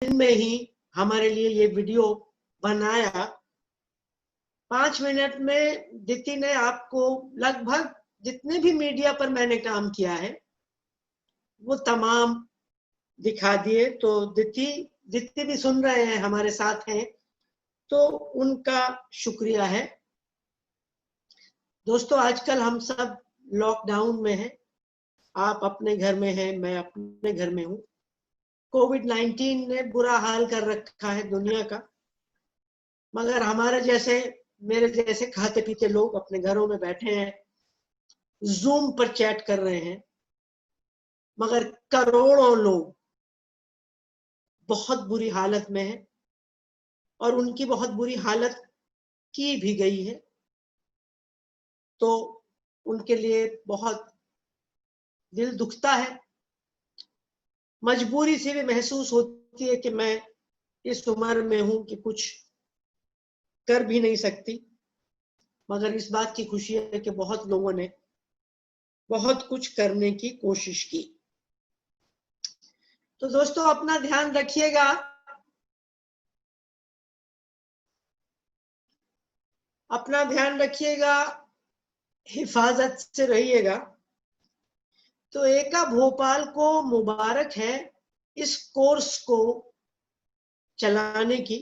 दिन में ही हमारे लिए ये वीडियो बनाया। 5 मिनट में दीप्ति ने आपको लगभग जितने भी मीडिया पर मैंने काम किया है वो तमाम दिखा दिए। तो दीप्ति भी सुन रहे हैं, हमारे साथ हैं, तो उनका शुक्रिया है। दोस्तों, आजकल हम सब लॉकडाउन में हैं। आप अपने घर में हैं, मैं अपने घर में हूं। कोविड-19 ने बुरा हाल कर रखा है दुनिया का, मगर हमारे जैसे, मेरे जैसे खाते पीते लोग अपने घरों में बैठे हैं, जूम पर चैट कर रहे हैं। मगर करोड़ों लोग बहुत बुरी हालत में हैं और उनकी बहुत बुरी हालत की भी गई है। तो उनके लिए बहुत दिल दुखता है, मजबूरी से भी महसूस होती है कि मैं इस उम्र में हूं कि कुछ कर भी नहीं सकती। मगर इस बात की खुशी है कि बहुत लोगों ने बहुत कुछ करने की कोशिश की। तो दोस्तों, अपना ध्यान रखिएगा, अपना ध्यान रखिएगा, हिफाजत से रहिएगा। तो एका भोपाल को मुबारक है इस कोर्स को चलाने की,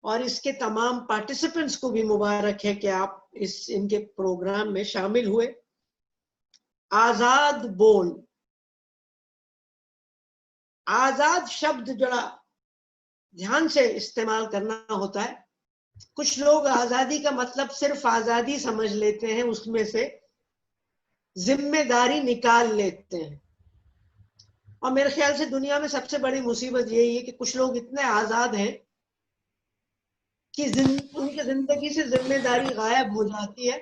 और इसके तमाम पार्टिसिपेंट्स को भी मुबारक है कि आप इनके प्रोग्राम में शामिल हुए। आजाद बोल, आजाद शब्द जरा ध्यान से इस्तेमाल करना होता है। कुछ लोग आजादी का मतलब सिर्फ आजादी समझ लेते हैं, उसमें से जिम्मेदारी निकाल लेते हैं। और मेरे ख्याल से दुनिया में सबसे बड़ी मुसीबत यही है कि कुछ लोग इतने आजाद हैं कि उनकी जिंदगी से जिम्मेदारी गायब हो जाती है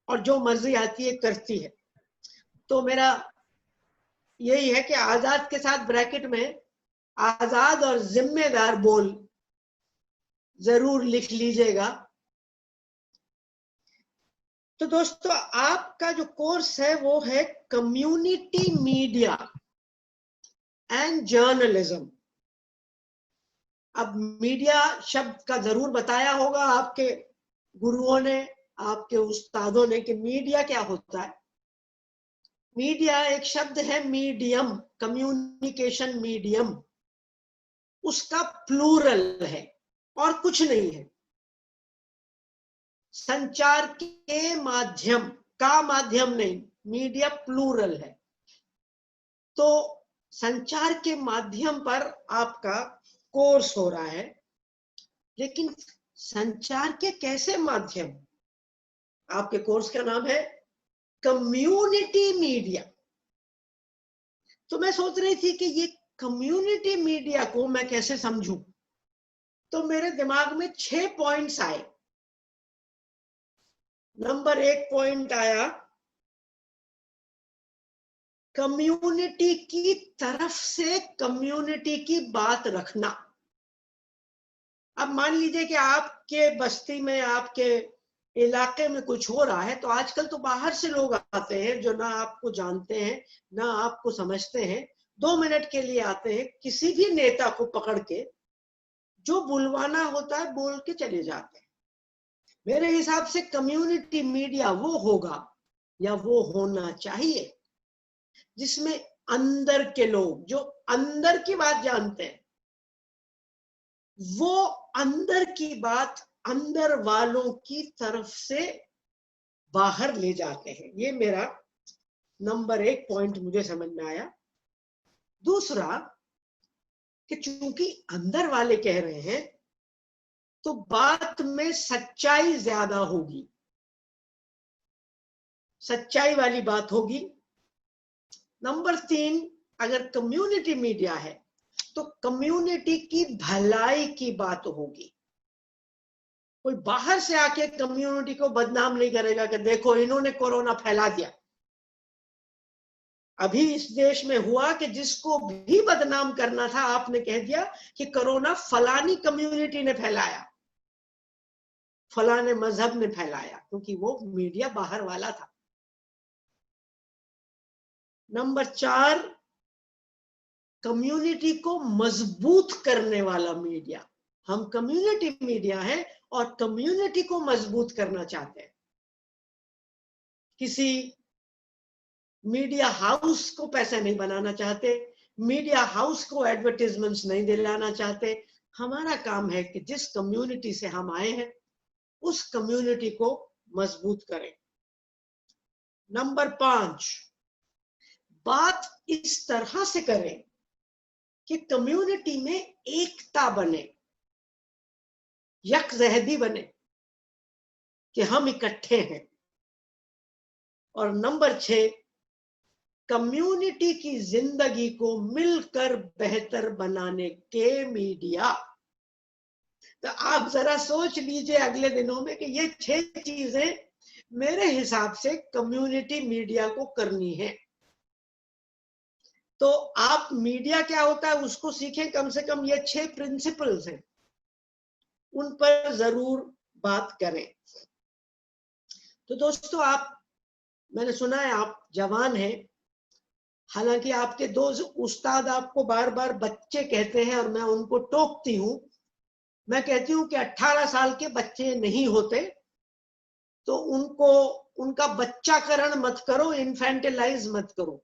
और जो मर्जी आती है करती है। तो मेरा यही है कि आजाद के साथ ब्रैकेट में आजाद और जिम्मेदार बोल जरूर लिख लीजिएगा। तो दोस्तों, आपका जो कोर्स है वो है कम्युनिटी मीडिया एंड जर्नलिज्म। अब मीडिया शब्द का जरूर बताया होगा आपके गुरुओं ने, आपके उस्तादों ने, कि मीडिया क्या होता है। मीडिया एक शब्द है, मीडियम, कम्युनिकेशन मीडियम, उसका प्लूरल है और कुछ नहीं है। संचार के माध्यम का माध्यम नहीं, मीडिया प्लूरल है। तो संचार के माध्यम पर आपका कोर्स हो रहा है, लेकिन संचार के कैसे माध्यम? आपके कोर्स का नाम है कम्युनिटी मीडिया। तो मैं सोच रही थी कि ये कम्युनिटी मीडिया को मैं कैसे समझूं। तो मेरे दिमाग में 6 पॉइंट्स आए। नंबर 1 पॉइंट आया, कम्युनिटी की तरफ से कम्युनिटी की बात रखना। अब मान लीजिए कि आपके बस्ती में, आपके इलाके में कुछ हो रहा है, तो आजकल तो बाहर से लोग आते हैं जो ना आपको जानते हैं ना आपको समझते हैं, 2 मिनट के लिए आते हैं, किसी भी नेता को पकड़ के जो बुलवाना होता है बोल के चले जाते हैं। मेरे हिसाब से कम्युनिटी मीडिया वो होगा या वो होना चाहिए जिसमें अंदर के लोग, जो अंदर की बात जानते हैं, वो अंदर की बात अंदर वालों की तरफ से बाहर ले जाते हैं। ये मेरा नंबर 1 पॉइंट मुझे समझ में आया। दूसरा, कि चूंकि अंदर वाले कह रहे हैं तो बात में सच्चाई ज्यादा होगी, सच्चाई वाली बात होगी। नंबर 3, अगर कम्युनिटी मीडिया है तो कम्युनिटी की भलाई की बात होगी। कोई बाहर से आके कम्युनिटी को बदनाम नहीं करेगा कि देखो इन्होंने कोरोना फैला दिया। अभी इस देश में हुआ कि जिसको भी बदनाम करना था आपने कह दिया कि कोरोना फलानी कम्युनिटी ने फैलाया, फलाने मजहब ने फैलाया, क्योंकि वो मीडिया बाहर वाला था। नंबर 4, कम्युनिटी को मजबूत करने वाला मीडिया। हम कम्युनिटी मीडिया है और कम्युनिटी को मजबूत करना चाहते हैं। किसी मीडिया हाउस को पैसे नहीं बनाना चाहते, मीडिया हाउस को एडवर्टाइजमेंट्स नहीं दिलाना चाहते। हमारा काम है कि जिस कम्युनिटी से हम आए हैं उस कम्युनिटी को मजबूत करें। नंबर 5, बात इस तरह से करें कि कम्युनिटी में एकता बने, यकजहती बने कि हम इकट्ठे हैं। और नंबर 6, कम्युनिटी की जिंदगी को मिलकर बेहतर बनाने के मीडिया। तो आप जरा सोच लीजिए अगले दिनों में कि ये 6 चीजें मेरे हिसाब से कम्युनिटी मीडिया को करनी है। तो आप मीडिया क्या होता है उसको सीखें, कम से कम ये 6 प्रिंसिपल्स हैं, उन पर जरूर बात करें। तो दोस्तों, मैंने सुना है आप जवान हैं, हालांकि आपके दो उस्ताद आपको बार बार बच्चे कहते हैं और मैं उनको टोकती हूं। मैं कहती हूं कि 18 साल के बच्चे नहीं होते, तो उनका बच्चाकरण मत करो, इन्फेंटिलाइज मत करो।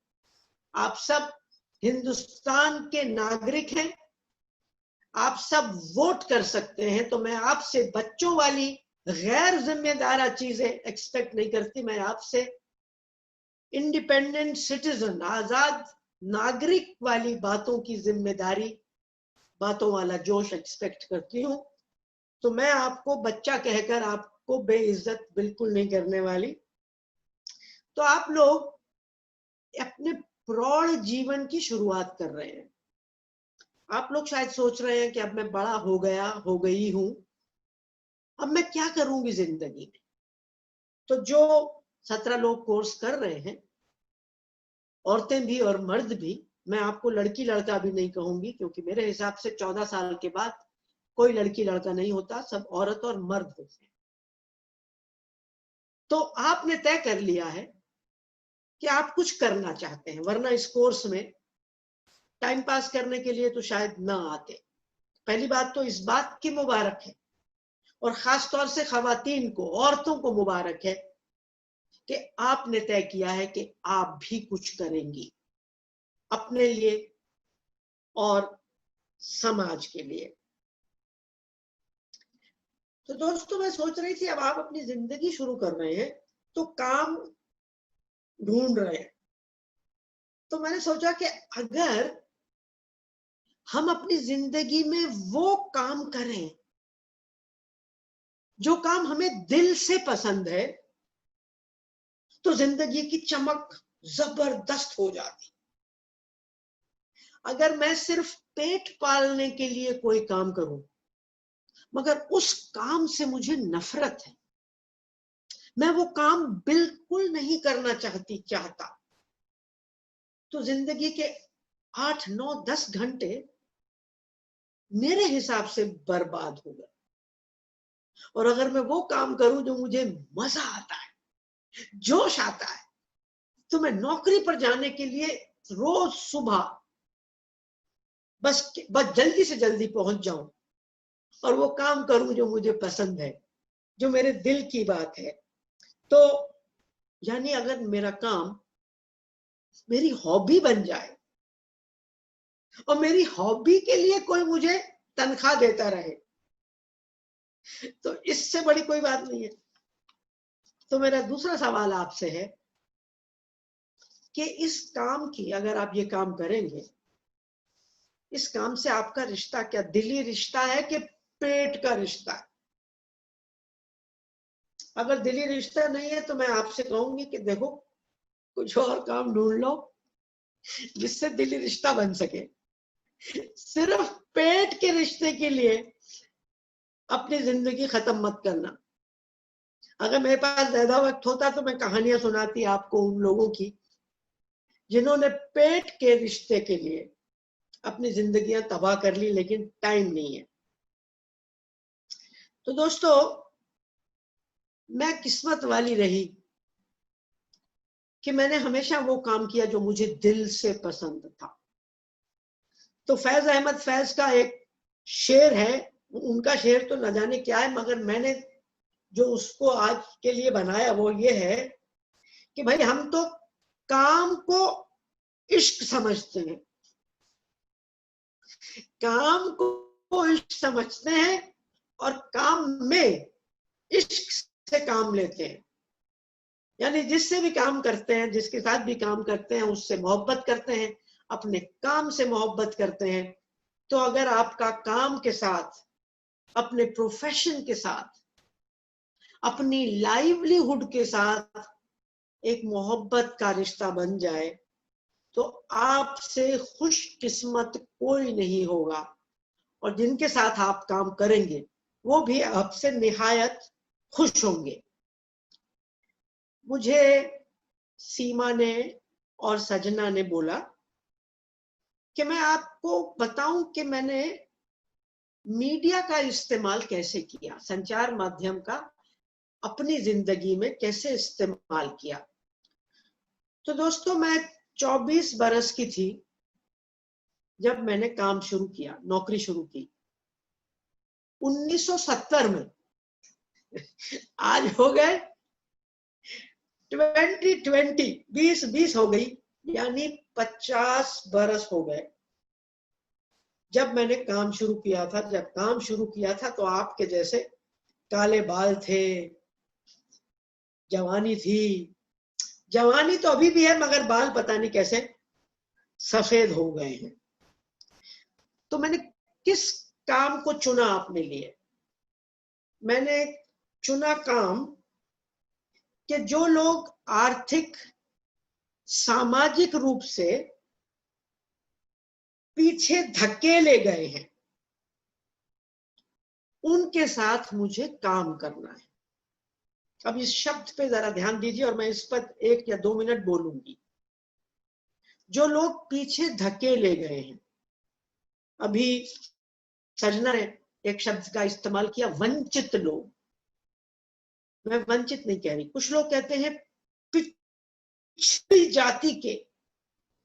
आप सब हिंदुस्तान के नागरिक हैं, आप सब वोट कर सकते हैं। तो मैं आपसे बच्चों वाली गैर जिम्मेदार चीजें एक्सपेक्ट नहीं करती। मैं आपसे इंडिपेंडेंट सिटीजन, आजाद नागरिक वाली बातों की जिम्मेदारी, बातों वाला जोश एक्सपेक्ट करती हूं। तो मैं आपको बच्चा कहकर आपको बेइज्जत बिल्कुल नहीं करने वाली। तो आप लोग अपने प्रौढ़ जीवन की शुरुआत कर रहे हैं। आप लोग शायद सोच रहे हैं कि अब मैं बड़ा हो गई हूं, अब मैं क्या करूंगी जिंदगी में। तो जो 17 लोग कोर्स कर रहे हैं, औरतें भी और मर्द भी, मैं आपको लड़की लड़का भी नहीं कहूंगी, क्योंकि मेरे हिसाब से 14 साल के बाद कोई लड़की लड़का नहीं होता, सब औरत और मर्द होते हैं। तो आपने तय कर लिया है कि आप कुछ करना चाहते हैं, वरना इस कोर्स में टाइम पास करने के लिए तो शायद ना आते। पहली बात तो इस बात की मुबारक है, और खास तौर से खवातीन को, औरतों को मुबारक है कि आपने तय किया है कि आप भी कुछ करेंगी अपने लिए और समाज के लिए। तो दोस्तों, मैं सोच रही थी अब आप अपनी जिंदगी शुरू कर रहे हैं तो काम ढूंढ रहे हैं, तो मैंने सोचा कि अगर हम अपनी जिंदगी में वो काम करें जो काम हमें दिल से पसंद है, तो जिंदगी की चमक जबरदस्त हो जाती। अगर मैं सिर्फ पेट पालने के लिए कोई काम करूं, मगर उस काम से मुझे नफरत है, मैं वो काम बिल्कुल नहीं करना चाहता, तो जिंदगी के 8, 9, 10 घंटे मेरे हिसाब से बर्बाद हो गए। और अगर मैं वो काम करूं जो मुझे मजा आता है, जोश आता है, तो मैं नौकरी पर जाने के लिए रोज सुबह बस जल्दी से जल्दी पहुंच जाऊं और वो काम करूं जो मुझे पसंद है, जो मेरे दिल की बात है। तो यानी अगर मेरा काम मेरी हॉबी बन जाए और मेरी हॉबी के लिए कोई मुझे तनख्वाह देता रहे, तो इससे बड़ी कोई बात नहीं है। तो मेरा दूसरा सवाल आपसे है कि इस काम की, अगर आप ये काम करेंगे, इस काम से आपका रिश्ता क्या दिली रिश्ता है कि पेट का रिश्ता है? अगर दिली रिश्ता नहीं है तो मैं आपसे कहूंगी कि देखो, कुछ और काम ढूंढ लो जिससे दिली रिश्ता बन सके। सिर्फ पेट के रिश्ते के लिए अपनी जिंदगी खत्म मत करना। अगर मेरे पास ज्यादा वक्त होता तो मैं कहानियां सुनाती आपको उन लोगों की जिन्होंने पेट के रिश्ते के लिए अपनी जिंदगियां तबाह कर ली, लेकिन टाइम नहीं है। तो दोस्तों, मैं किस्मत वाली रही कि मैंने हमेशा वो काम किया जो मुझे दिल से पसंद था। तो फैज अहमद फैज का एक शेर है, उनका शेर तो न जाने क्या है, मगर मैंने जो उसको आज के लिए बनाया वो ये है कि भाई हम तो काम को इश्क समझते हैं, काम को इश्क समझते हैं और काम में इश्क से काम लेते हैं। यानी जिससे भी काम करते हैं, जिसके साथ भी काम करते हैं, उससे मोहब्बत करते हैं, अपने काम से मोहब्बत करते हैं। तो अगर आपका काम के साथ, अपने प्रोफेशन के साथ, अपनी लाइवलीहुड के साथ एक मोहब्बत का रिश्ता बन जाए तो आपसे खुशकिस्मत कोई नहीं होगा, और जिनके साथ आप काम करेंगे वो भी आपसे निहायत खुश होंगे। मुझे सीमा ने और सजना ने बोला कि मैं आपको बताऊं कि मैंने मीडिया का इस्तेमाल कैसे किया, संचार माध्यम का अपनी जिंदगी में कैसे इस्तेमाल किया। तो दोस्तों, मैं 24 बरस की थी जब मैंने काम शुरू किया, नौकरी शुरू की 1970 में। आज हो गए 2020 हो गई, यानी 50 बरस हो गए जब मैंने काम शुरू किया था। जब काम शुरू किया था तो आपके जैसे काले बाल थे, जवानी थी। जवानी तो अभी भी है, मगर बाल पता नहीं कैसे सफेद हो गए हैं। तो मैंने किस काम को चुना अपने लिए? मैंने चुना काम कि जो लोग आर्थिक, सामाजिक रूप से पीछे धकेले गए हैं, उनके साथ मुझे काम करना है। अब इस शब्द पे जरा ध्यान दीजिए और मैं इस पर 1 या 2 मिनट बोलूंगी। जो लोग पीछे धकेले गए हैं, अभी सजना ने एक शब्द का इस्तेमाल किया, वंचित लोग। मैं वंचित नहीं कह रही, कुछ लोग कहते हैं पिछड़ी जाति के,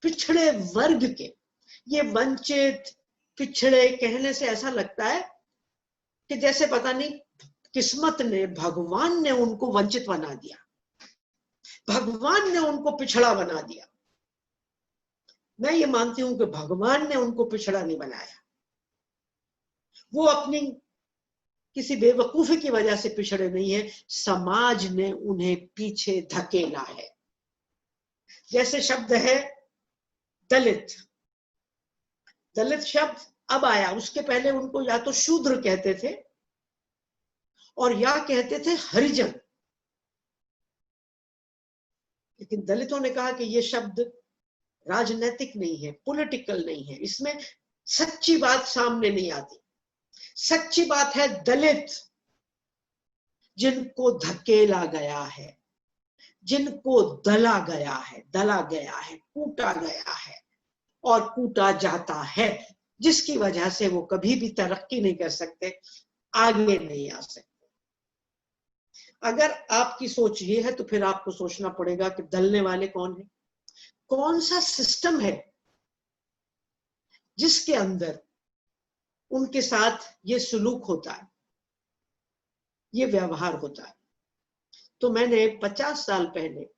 पिछड़े वर्ग के। ये वंचित, पिछड़े कहने से ऐसा लगता है कि जैसे पता नहीं किस्मत ने, भगवान ने उनको वंचित बना दिया, भगवान ने उनको पिछड़ा बना दिया। मैं ये मानती हूं कि भगवान ने उनको पिछड़ा नहीं बनाया, वो अपनी किसी बेवकूफी की वजह से पिछड़े नहीं है, समाज ने उन्हें पीछे धकेला है। जैसे शब्द है दलित। दलित शब्द अब आया, उसके पहले उनको या तो शूद्र कहते थे और या कहते थे हरिजन। लेकिन दलितों ने कहा कि ये शब्द राजनीतिक नहीं है, पॉलिटिकल नहीं है, इसमें सच्ची बात सामने नहीं आती। सच्ची बात है दलित, जिनको धकेला गया है, जिनको दला गया है, कूटा गया है और कूटा जाता है, जिसकी वजह से वो कभी भी तरक्की नहीं कर सकते, आगे नहीं आ सकते। अगर आपकी सोच ये है तो फिर आपको सोचना पड़ेगा कि दलने वाले कौन है, कौन सा सिस्टम है जिसके अंदर उनके साथ ये सुलूक होता है, ये व्यवहार होता है। तो मैंने 50 साल पहले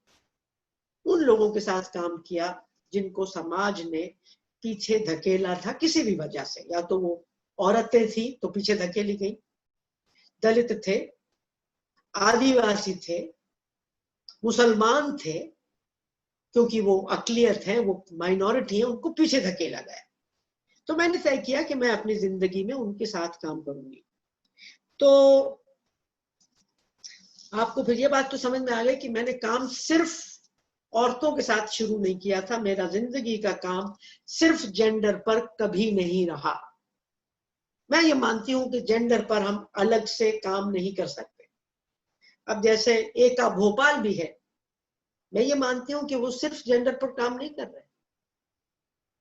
उन लोगों के साथ काम किया जिनको समाज ने पीछे धकेला था किसी भी वजह से। या तो वो औरतें थी तो पीछे धकेली गई, दलित थे, आदिवासी थे, मुसलमान थे, क्योंकि वो अकलियत है, वो माइनॉरिटी है, उनको पीछे धकेला गया। तो मैंने तय किया कि मैं अपनी जिंदगी में उनके साथ काम करूंगी। तो आपको फिर ये बात तो समझ में आ गई कि मैंने काम सिर्फ औरतों के साथ शुरू नहीं किया था। मेरा जिंदगी का काम सिर्फ जेंडर पर कभी नहीं रहा। मैं ये मानती हूं कि जेंडर पर हम अलग से काम नहीं कर सकते। अब जैसे एका भोपाल भी है, मैं ये मानती हूं कि वो सिर्फ जेंडर पर काम नहीं कर रहे।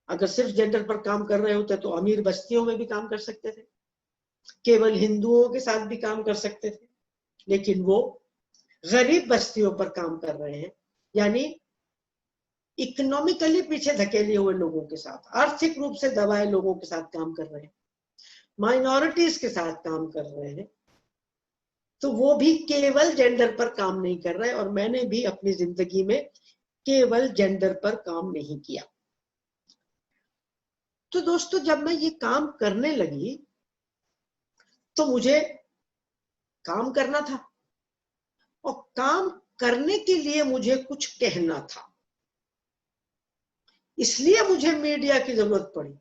अगर सिर्फ जेंडर पर काम कर रहे होते तो अमीर बस्तियों में भी काम कर सकते थे, केवल हिंदुओं के साथ भी काम कर सकते थे, लेकिन वो गरीब बस्तियों पर काम कर रहे हैं। यानी इकोनॉमिकली पीछे धकेले हुए लोगों के साथ, आर्थिक रूप से दबाए लोगों के साथ काम कर रहे हैं, माइनॉरिटीज के साथ काम कर रहे हैं, तो वो भी केवल जेंडर पर काम नहीं कर रहे। और मैंने भी अपनी जिंदगी में केवल जेंडर पर काम नहीं किया। तो दोस्तों, जब मैं ये काम करने लगी तो मुझे काम करना था, और काम करने के लिए मुझे कुछ कहना था, इसलिए मुझे मीडिया की जरूरत पड़ी।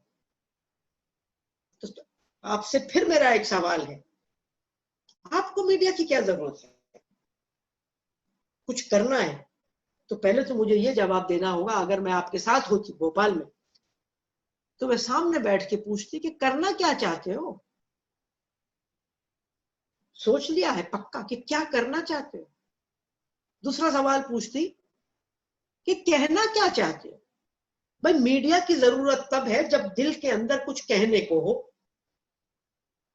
तो आपसे फिर मेरा एक सवाल है, आपको मीडिया की क्या जरूरत है? कुछ करना है तो पहले तो मुझे ये जवाब देना होगा। अगर मैं आपके साथ होती भोपाल में, तो मैं सामने बैठ के पूछती कि करना क्या चाहते हो, सोच लिया है पक्का कि क्या करना चाहते हो? दूसरा सवाल पूछती कि कहना क्या चाहते हो। भाई, मीडिया की जरूरत तब है जब दिल के अंदर कुछ कहने को हो।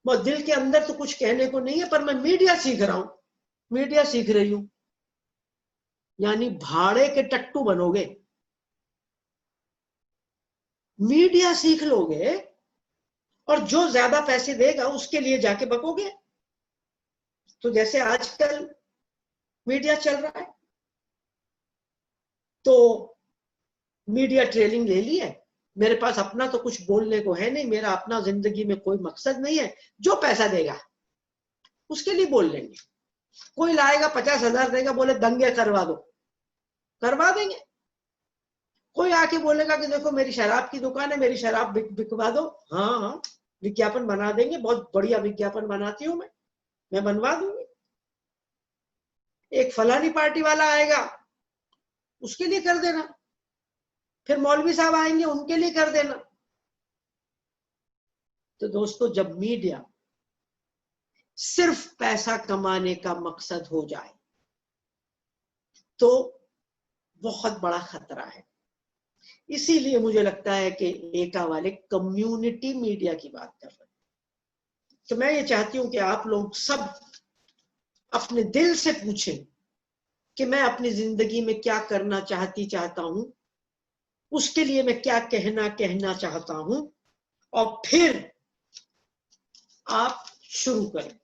वो दिल के अंदर तो कुछ कहने को नहीं है, पर मैं मीडिया सीख रहा हूं, मीडिया सीख रही हूं, यानी भाड़े के टट्टू बनोगे। मीडिया सीख लोगे और जो ज्यादा पैसे देगा उसके लिए जाके बकोगे। तो जैसे आजकल मीडिया चल रहा है, तो मीडिया ट्रेनिंग ले ली है, मेरे पास अपना तो कुछ बोलने को है नहीं, मेरा अपना जिंदगी में कोई मकसद नहीं है, जो पैसा देगा उसके लिए बोल लेंगे। कोई लाएगा 50,000 देगा, बोले दंगे करवा दो, करवा देंगे। कोई आके बोलेगा कि देखो मेरी शराब की दुकान है, मेरी शराब बिकवा दो, हाँ हाँ विज्ञापन बना देंगे, बहुत बढ़िया विज्ञापन बनाती हूं मैं बनवा दूंगी। एक फलानी पार्टी वाला आएगा, उसके लिए कर देना, फिर मौलवी साहब आएंगे, उनके लिए कर देना। तो दोस्तों, जब मीडिया सिर्फ पैसा कमाने का मकसद हो जाए तो बहुत बड़ा खतरा है। इसीलिए मुझे लगता है कि एका वाले कम्युनिटी मीडिया की बात कर रहे हैं। तो मैं ये चाहती हूं कि आप लोग सब अपने दिल से पूछें कि मैं अपनी जिंदगी में क्या करना चाहता हूं, उसके लिए मैं क्या कहना चाहता हूं, और फिर आप शुरू करें।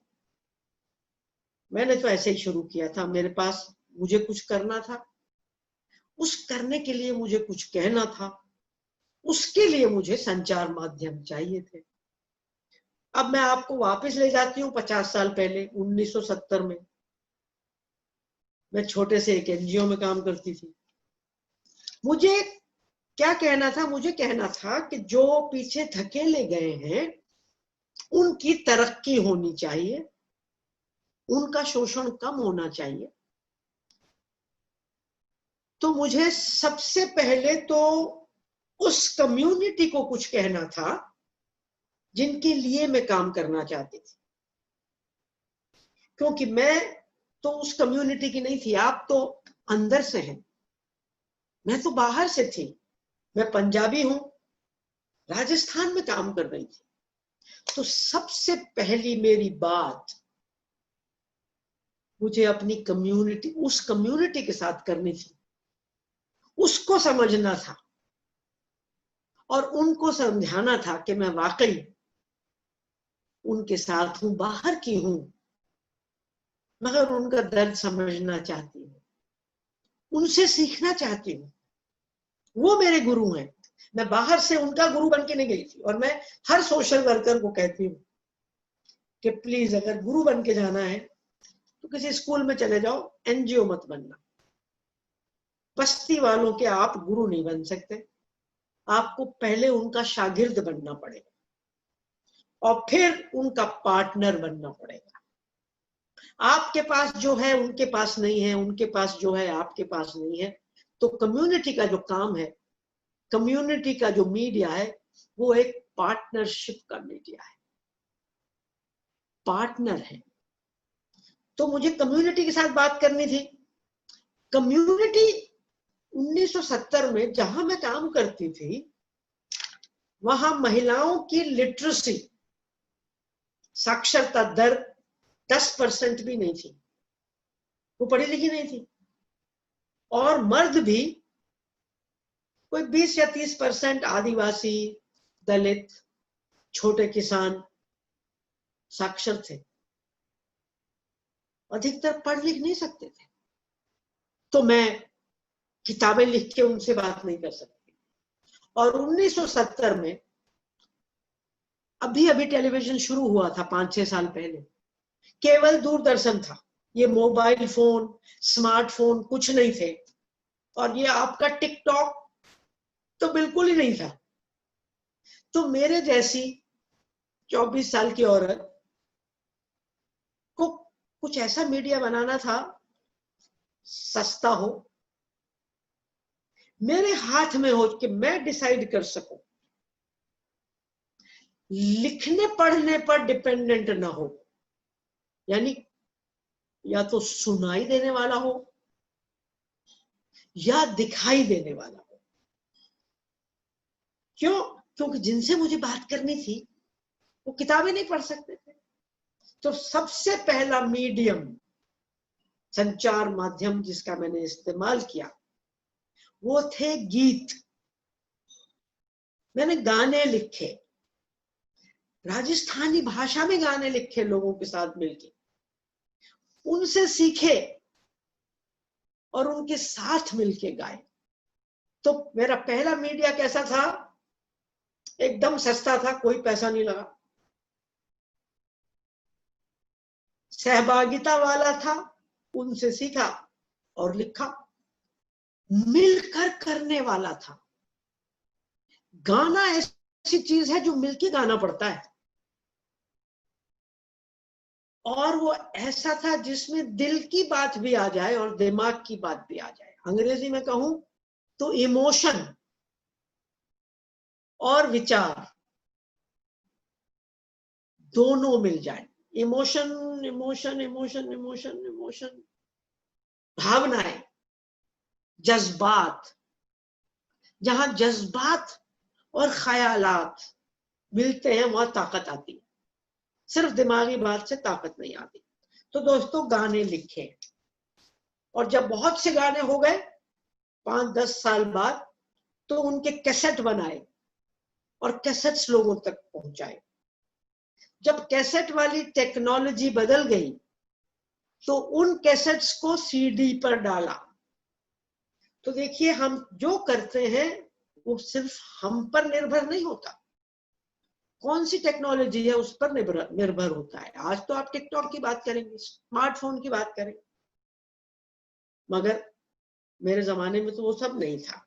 मैंने तो ऐसे ही शुरू किया था, मेरे पास मुझे कुछ करना था, उस करने के लिए मुझे कुछ कहना था, उसके लिए मुझे संचार माध्यम चाहिए थे। अब मैं आपको वापस ले जाती हूँ 50 साल पहले, 1970 में। मैं छोटे से एक एनजीओ में काम करती थी। मुझे क्या कहना था? मुझे कहना था कि जो पीछे धकेले गए हैं उनकी तरक्की होनी चाहिए, उनका शोषण कम होना चाहिए। तो मुझे सबसे पहले तो उस कम्युनिटी को कुछ कहना था जिनके लिए मैं काम करना चाहती थी, क्योंकि मैं तो उस कम्युनिटी की नहीं थी। आप तो अंदर से हैं, मैं तो बाहर से थी। मैं पंजाबी हूं, राजस्थान में काम कर रही थी। तो सबसे पहली मेरी बात मुझे अपनी कम्युनिटी, उस कम्युनिटी के साथ करनी थी, उसको समझना था और उनको समझाना था कि मैं वाकई उनके साथ हूं, बाहर की हूं, मगर उनका दर्द समझना चाहती हूँ, उनसे सीखना चाहती हूँ। वो मेरे गुरु हैं, मैं बाहर से उनका गुरु बन के नहीं गई थी। और मैं हर सोशल वर्कर को कहती हूँ कि प्लीज अगर गुरु बन के जाना है तो किसी स्कूल में चले जाओ, एनजीओ मत बनना। बस्ती वालों के आप गुरु नहीं बन सकते, आपको पहले उनका शागिर्द बनना पड़ेगा और फिर उनका पार्टनर बनना पड़ेगा। आपके पास जो है उनके पास नहीं है, उनके पास जो है आपके पास नहीं है। तो कम्युनिटी का जो काम है, कम्युनिटी का जो मीडिया है, वो एक पार्टनरशिप का मीडिया है, पार्टनर है। तो मुझे कम्युनिटी के साथ बात करनी थी। कम्युनिटी 1970 में जहां मैं काम करती थी, वहां महिलाओं की लिटरेसी, साक्षरता दर 10% भी नहीं थी, वो पढ़ी लिखी नहीं थी। और मर्द भी कोई 20 या 30% आदिवासी, दलित, छोटे किसान साक्षर थे, अधिकतर पढ़ लिख नहीं सकते थे। तो मैं किताबें लिख के उनसे बात नहीं कर सकती। और 1970 में अभी अभी टेलीविजन शुरू हुआ था, 5-6 साल पहले, केवल दूरदर्शन था, ये मोबाइल फोन, स्मार्टफोन कुछ नहीं थे, और ये आपका टिकटॉक तो बिल्कुल ही नहीं था। तो मेरे जैसी 24 साल की औरत को कुछ ऐसा मीडिया बनाना था, सस्ता हो, मेरे हाथ में हो, कि मैं डिसाइड कर सकूं, लिखने पढ़ने पर डिपेंडेंट ना हो, यानी या तो सुनाई देने वाला हो या दिखाई देने वाला हो। क्यों? क्योंकि जिनसे मुझे बात करनी थी वो किताबें नहीं पढ़ सकते थे। तो सबसे पहला मीडियम, संचार माध्यम जिसका मैंने इस्तेमाल किया, वो थे गीत। मैंने गाने लिखे, राजस्थानी भाषा में गाने लिखे, लोगों के साथ मिलके उनसे सीखे और उनके साथ मिलके गाए। तो मेरा पहला मीडिया कैसा था? एकदम सस्ता था, कोई पैसा नहीं लगा, सहभागिता वाला था, उनसे सीखा और लिखा, मिलकर करने वाला था। गाना ऐसी चीज है जो मिलके गाना पड़ता है, और वो ऐसा था जिसमें दिल की बात भी आ जाए और दिमाग की बात भी आ जाए। अंग्रेजी में कहूं तो इमोशन और विचार दोनों मिल जाए। Emotion emotion emotion emotion emotion, भावनाएं, जज्बात। जहां जज्बात और ख्यालात मिलते हैं वहां ताकत आती है, सिर्फ दिमागी बात से ताकत नहीं आती। तो दोस्तों, गाने लिखे, और जब बहुत से गाने हो गए 5-10 साल बाद, तो उनके कैसेट बनाए और कैसेट्स लोगों तक पहुंचाए। जब कैसेट वाली टेक्नोलॉजी बदल गई तो उन कैसेट्स को सीडी पर डाला। तो देखिए, हम जो करते हैं वो सिर्फ हम पर निर्भर नहीं होता, कौन सी टेक्नोलॉजी है उस पर निर्भर होता है। आज तो आप टिकटॉक की बात करेंगे, स्मार्टफोन की बात करें, मगर मेरे जमाने में तो वो सब नहीं था।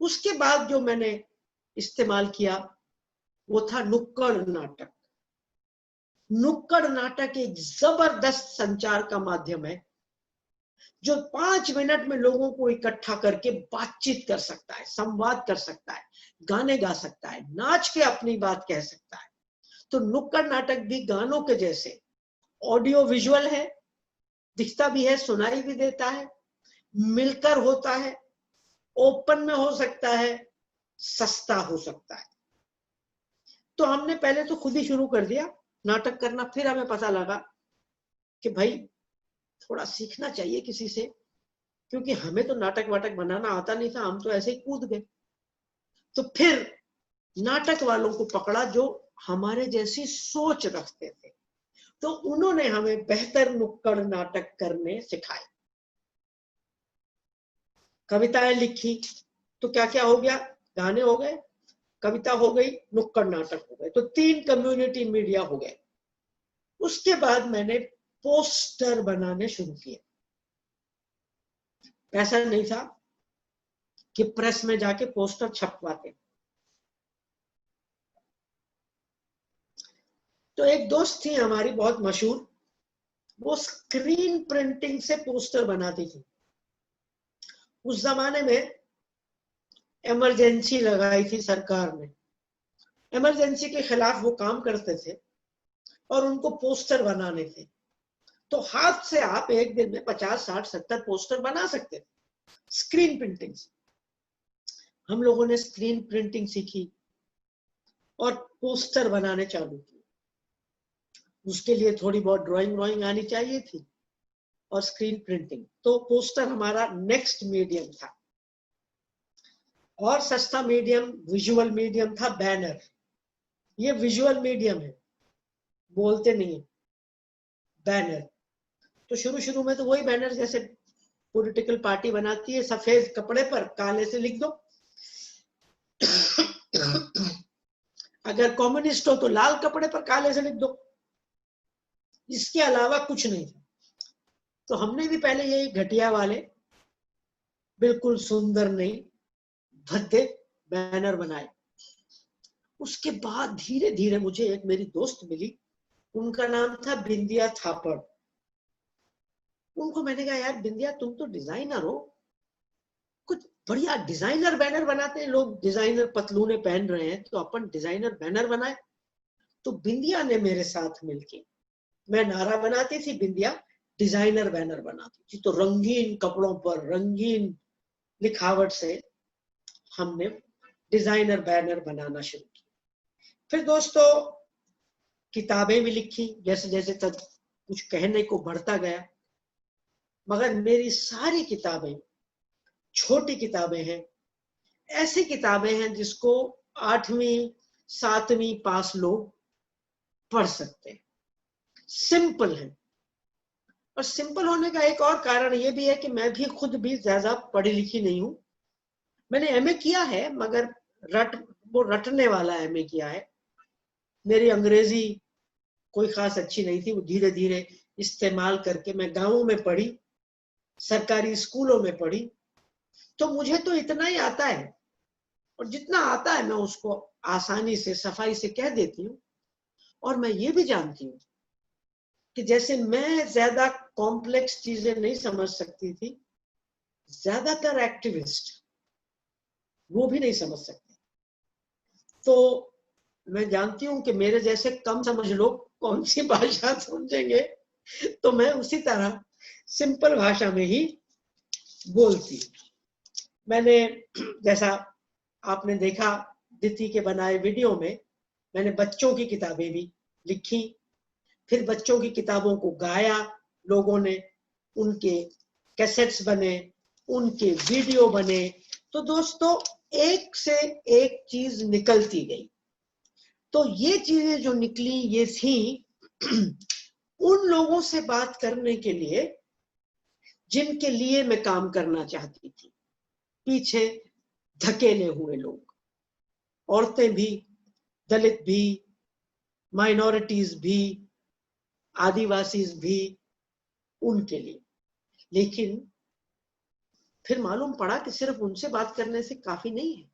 उसके बाद जो मैंने इस्तेमाल किया वो था नुक्कड़ नाटक। नुक्कड़ नाटक एक जबरदस्त संचार का माध्यम है जो 5 मिनट में लोगों को इकट्ठा करके बातचीत कर सकता है, संवाद कर सकता है, गाने गा सकता है, नाच के अपनी बात कह सकता है। तो नुक्कड़ नाटक भी गानों के जैसे ऑडियो विजुअल है, दिखता भी है, सुनाई भी देता है, मिलकर होता है, ओपन में हो सकता है, सस्ता हो सकता है। तो हमने पहले तो खुद ही शुरू कर दिया नाटक करना। फिर हमें पता लगा कि भाई थोड़ा सीखना चाहिए किसी से, क्योंकि हमें तो नाटक वाटक बनाना आता नहीं था, हम तो ऐसे ही कूद गए। तो फिर नाटक वालों को पकड़ा जो हमारे जैसी सोच रखते थे, तो उन्होंने हमें बेहतर नुक्कड़ नाटक करने सिखाए। कविताएं लिखी तो क्या क्या हो गया, गाने हो गए, कविता हो गई, नुक्कड़ नाटक हो गए, तो 3 कम्युनिटी मीडिया हो गए। उसके बाद मैंने पोस्टर बनाने शुरू किए। पैसा नहीं था कि प्रेस में जाके पोस्टर छपवाते। तो एक दोस्त थी हमारी बहुत मशहूर, वो स्क्रीन प्रिंटिंग से पोस्टर बनाती थी। उस जमाने में इमरजेंसी लगाई थी सरकार ने, इमरजेंसी के खिलाफ वो काम करते थे और उनको पोस्टर बनाने थे। तो हाथ से आप एक दिन में 50, 60, 70 पोस्टर बना सकते थे स्क्रीन प्रिंटिंग से। हम लोगों ने स्क्रीन प्रिंटिंग सीखी और पोस्टर बनाने चालू किए। उसके लिए थोड़ी बहुत ड्राइंग आनी चाहिए थी और स्क्रीन प्रिंटिंग। तो पोस्टर हमारा नेक्स्ट मीडियम था। और सस्ता मीडियम विजुअल मीडियम था बैनर। ये विजुअल मीडियम है, बोलते नहीं है, बैनर। तो शुरू शुरू में तो वही बैनर जैसे पॉलिटिकल पार्टी बनाती है, सफेद कपड़े पर काले से लिख दो। अगर कम्युनिस्ट हो तो लाल कपड़े पर काले से लिख दो, इसके अलावा कुछ नहीं था। तो हमने भी पहले यही घटिया वाले, बिल्कुल सुंदर नहीं, भद्दे बैनर बनाए। उसके बाद धीरे धीरे मुझे एक मेरी दोस्त मिली, उनका नाम था बिंदिया थापड़। उनको मैंने कहा, यार बिंदिया तुम तो डिजाइनर हो, कुछ बढ़िया डिजाइनर बैनर बनाते हैं लोग, डिजाइनर पतलूने पहन रहे हैं, तो अपन डिजाइनर बैनर बनाए। तो बिंदिया ने मेरे साथ मिलके, मैं नारा बनाती थी, बिंदिया डिजाइनर बैनर बनाती थी। तो रंगीन कपड़ों पर रंगीन लिखावट से हमने डिजाइनर बैनर बनाना शुरू किया। फिर दोस्तों किताबें भी लिखी, जैसे जैसे तब कुछ कहने को बढ़ता गया, मगर मेरी सारी किताबें छोटी किताबें हैं, ऐसी किताबें हैं जिसको 8वीं 7वीं पास लोग पढ़ सकते हैं, सिंपल है। और सिंपल होने का एक और कारण ये भी है कि मैं भी खुद भी ज्यादा पढ़ी लिखी नहीं हूं। मैंने एमए किया है, मगर वो रटने वाला एमए किया है। मेरी अंग्रेजी कोई खास अच्छी नहीं थी, वो धीरे धीरे इस्तेमाल करके मैं गांवों में पढ़ी, सरकारी स्कूलों में पढ़ी। तो मुझे तो इतना ही आता है, और जितना आता है मैं उसको आसानी से सफाई से कह देती हूँ। और मैं ये भी जानती हूँ कि जैसे मैं ज्यादा कॉम्प्लेक्स चीजें नहीं समझ सकती थी, ज्यादातर एक्टिविस्ट वो भी नहीं समझ सकते। तो मैं जानती हूँ कि मेरे जैसे कम समझ लोग कौन सी भाषा समझेंगे, तो मैं उसी तरह सिंपल भाषा में ही बोलती हूँ। मैंने, जैसा आपने देखा दिति के बनाए वीडियो में, मैंने बच्चों की किताबें भी लिखी, फिर बच्चों की किताबों को गाया लोगों ने, उनके कैसेट्स बने, उनके वीडियो बने। तो दोस्तों एक से एक चीज निकलती गई। तो ये चीजें जो निकली ये थी उन लोगों से बात करने के लिए जिनके लिए मैं काम करना चाहती थी, पीछे धकेले हुए लोग, औरतें भी, दलित भी, माइनॉरिटीज भी, आदिवासी भी, उनके लिए। लेकिन फिर मालूम पड़ा कि सिर्फ उनसे बात करने से काफी नहीं है,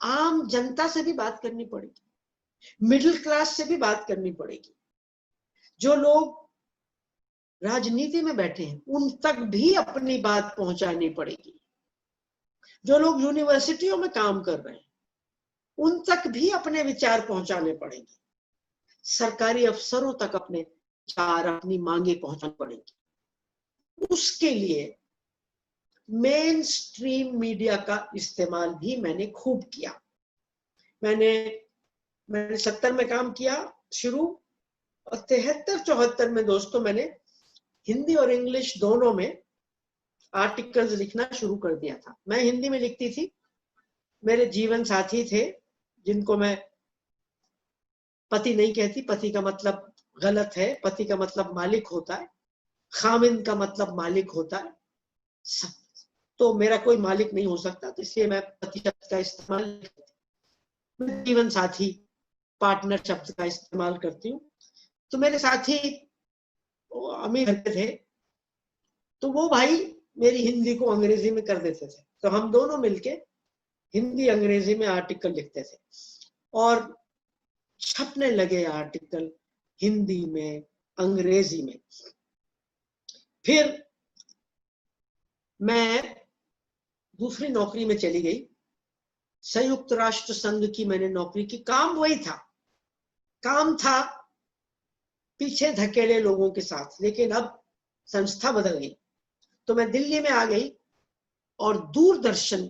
आम जनता से भी बात करनी पड़ेगी, मिडिल क्लास से भी बात करनी पड़ेगी। जो लोग राजनीति में बैठे हैं उन तक भी अपनी बात पहुंचानी पड़ेगी। जो लोग यूनिवर्सिटियों में काम कर रहे हैं उन तक भी अपने विचार पहुंचाने पड़ेंगे। सरकारी अफसरों तक अपने विचार, अपनी मांगे पहुंचानी पड़ेगी। उसके लिए मेन स्ट्रीम मीडिया का इस्तेमाल भी मैंने खूब किया। मैंने 70 में काम किया शुरू, और 73-74 में दोस्तों मैंने हिंदी और इंग्लिश दोनों में आर्टिकल्स लिखना शुरू कर दिया था। मैं हिंदी में लिखती थी, मेरे जीवन साथी थे जिनको मैं पति नहीं कहती, पति का मतलब गलत है, पति का मतलब मालिक होता है, खामिन का मतलब मालिक होता है, तो मेरा कोई मालिक नहीं हो सकता, तो इसलिए मैं पति शब्द का इस्तेमाल, जीवन साथी, पार्टनर शब्द का इस्तेमाल करती हूँ। तो मेरे साथी अमीर थे, तो वो भाई मेरी हिंदी को अंग्रेजी में कर देते थे, तो हम दोनों मिलके हिंदी अंग्रेजी में आर्टिकल लिखते थे, और छपने लगे आर्टिकल हिंदी में अंग्रेजी में। फिर मैं दूसरी नौकरी में चली गई, संयुक्त राष्ट्र संघ की मैंने नौकरी की। काम वही था, काम था पीछे धकेले लोगों के साथ, लेकिन अब संस्था बदल गई। तो मैं दिल्ली में आ गई और दूरदर्शन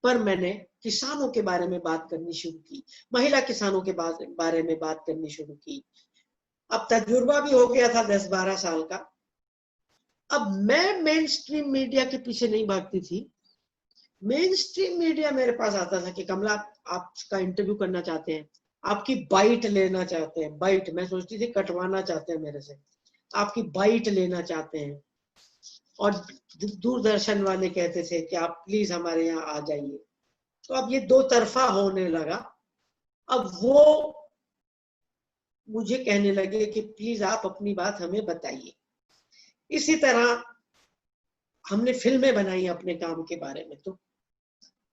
पर मैंने किसानों के बारे में बात करनी शुरू की, महिला किसानों के बारे में बात करनी शुरू की। अब तजुर्बा भी हो गया था 10-12 साल का। अब मैं मेन स्ट्रीम मीडिया के पीछे नहीं भागती थी, मेन स्ट्रीम मीडिया मेरे पास आता था कि कमला आपका इंटरव्यू करना चाहते हैं, आपकी बाइट लेना चाहते हैं। बाइट, मैं सोचती थी कटवाना चाहते हैं मेरे से, आपकी बाइट लेना चाहते हैं। और दूरदर्शन वाले कहते थे कि आप प्लीज हमारे यहाँ आ जाइए। तो अब ये दो तरफा होने लगा। अब वो मुझे कहने लगे कि प्लीज आप अपनी बात हमें बताइए। इसी तरह हमने फिल्में बनाई अपने काम के बारे में। तो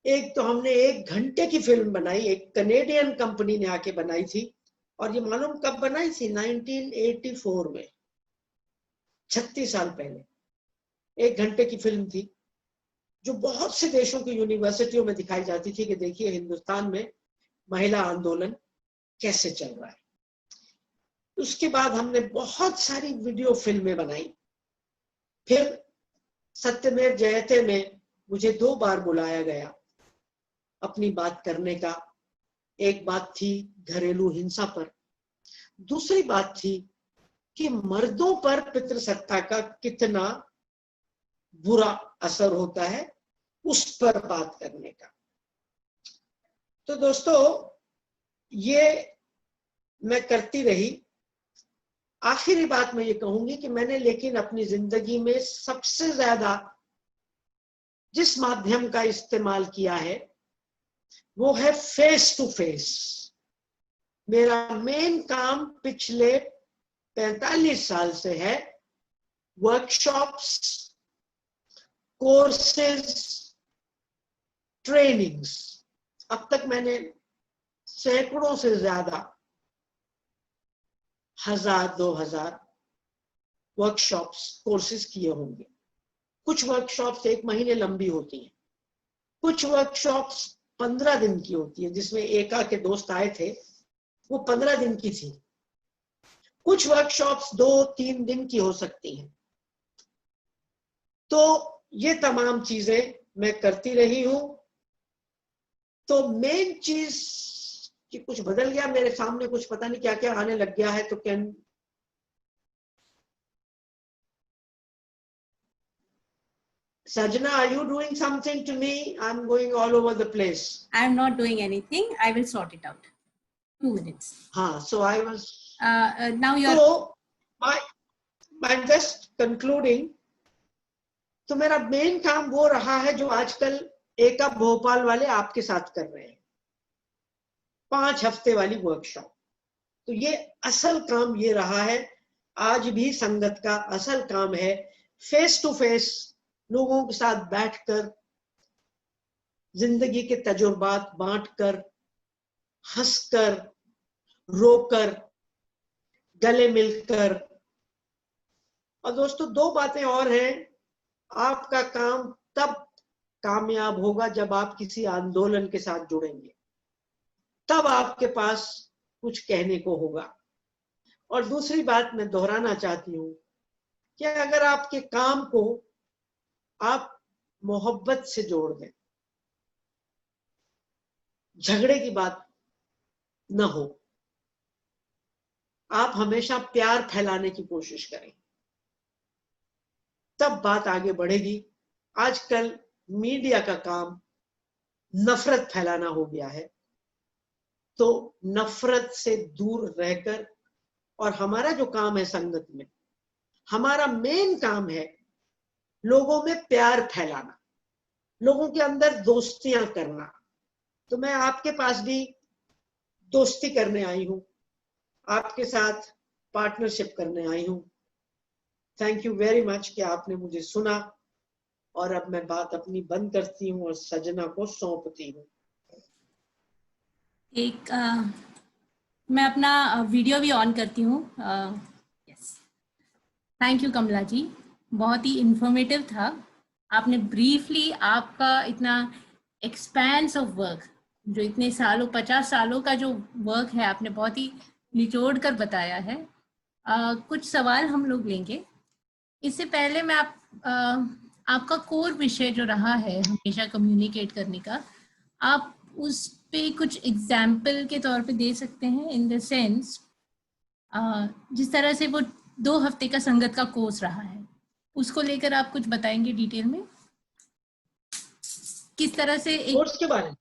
एक तो हमने 1 घंटे की फिल्म बनाई, एक कनेडियन कंपनी ने आके बनाई थी। और ये मालूम कब बनाई थी? 1984 में, 36 साल पहले। 1 घंटे की फिल्म थी जो बहुत से देशों की यूनिवर्सिटियों में दिखाई जाती थी कि देखिए हिंदुस्तान में महिला आंदोलन कैसे चल रहा है। उसके बाद हमने बहुत सारी वीडियो फिल्में बनाई। फिर सत्यमेव जयते में मुझे 2 बार बुलाया गया अपनी बात करने का। एक बात थी घरेलू हिंसा पर, दूसरी बात थी कि मर्दों पर पितृसत्ता का कितना बुरा असर होता है, उस पर बात करने का। तो दोस्तों ये मैं करती रही। आखिरी बात मैं ये कहूंगी कि मैंने लेकिन अपनी जिंदगी में सबसे ज्यादा जिस माध्यम का इस्तेमाल किया है वो है फेस टू फेस। मेरा मेन काम पिछले 45 साल से है वर्कशॉप्स, कोर्सेज, ट्रेनिंग्स। अब तक मैंने सैकड़ों से ज्यादा 1000-2000 वर्कशॉप्स, कोर्सेज किए होंगे। कुछ वर्कशॉप्स 1 महीने लंबी होती हैं, कुछ वर्कशॉप्स 15 दिन की होती है, जिसमें एका के दोस्त आए थे वो 15 दिन की थी। कुछ वर्कशॉप्स 2-3 दिन की हो सकती हैं। तो ये तमाम चीजें मैं करती रही हूं। तो मेन चीज कि कुछ बदल गया मेरे सामने, कुछ पता नहीं क्या क्या आने लग गया है। तो can Sajna, are you doing something to me? I'm going all over the place. I'm not doing anything. I will sort it out. 2 minutes. So I was. Now you're. So I'm just concluding. तो मेरा main काम वो रहा है जो आजकल एका भोपाल वाले आपके साथ कर रहे हैं, 5 हफ्ते वाली वर्कशॉप। तो ये असल काम ये रहा है। आज भी संगत का असल काम है फेस टू फेस लोगों के साथ बैठकर जिंदगी के तजुर्बात बांटकर, हंसकर, रोकर, गले मिलकर। और दोस्तों 2 बातें और हैं। आपका काम तब कामयाब होगा जब आप किसी आंदोलन के साथ जुड़ेंगे, तब आपके पास कुछ कहने को होगा। और दूसरी बात मैं दोहराना चाहती हूं कि अगर आपके काम को आप मोहब्बत से जोड़ दें, झगड़े की बात न हो, आप हमेशा प्यार फैलाने की कोशिश करें, तब बात आगे बढ़ेगी। आजकल मीडिया का काम नफरत फैलाना हो गया है। तो नफरत से दूर रहकर, और हमारा जो काम है संगत में, हमारा मेन काम है लोगों में प्यार फैलाना, लोगों के अंदर दोस्तियां करना। तो मैं आपके पास भी दोस्ती करने आई हूं, आपके साथ पार्टनरशिप करने आई हूं। थैंक यू वेरी मच कि आपने मुझे सुना। और अब मैं बात अपनी बंद करती हूं और सजना को सौंपती हूं। मैं अपना वीडियो भी ऑन करती हूँ। यस, थैंक यू कमला जी, बहुत ही इंफॉर्मेटिव था। आपने ब्रीफली आपका इतना एक्सपेंस ऑफ वर्क, जो इतने सालों 50 सालों का जो वर्क है, आपने बहुत ही निचोड़ कर बताया है। कुछ सवाल हम लोग लेंगे। इससे पहले मैं आपका कोर विषय जो रहा है हमेशा कम्युनिकेट करने का, आप उस पे कुछ एग्जाम्पल के तौर पे दे सकते हैं? इन द सेंस जिस तरह से वो 2 हफ्ते का संगत का कोर्स रहा है, उसको लेकर आप कुछ बताएंगे डिटेल में? किस तरह से एक कोर्स के बारे में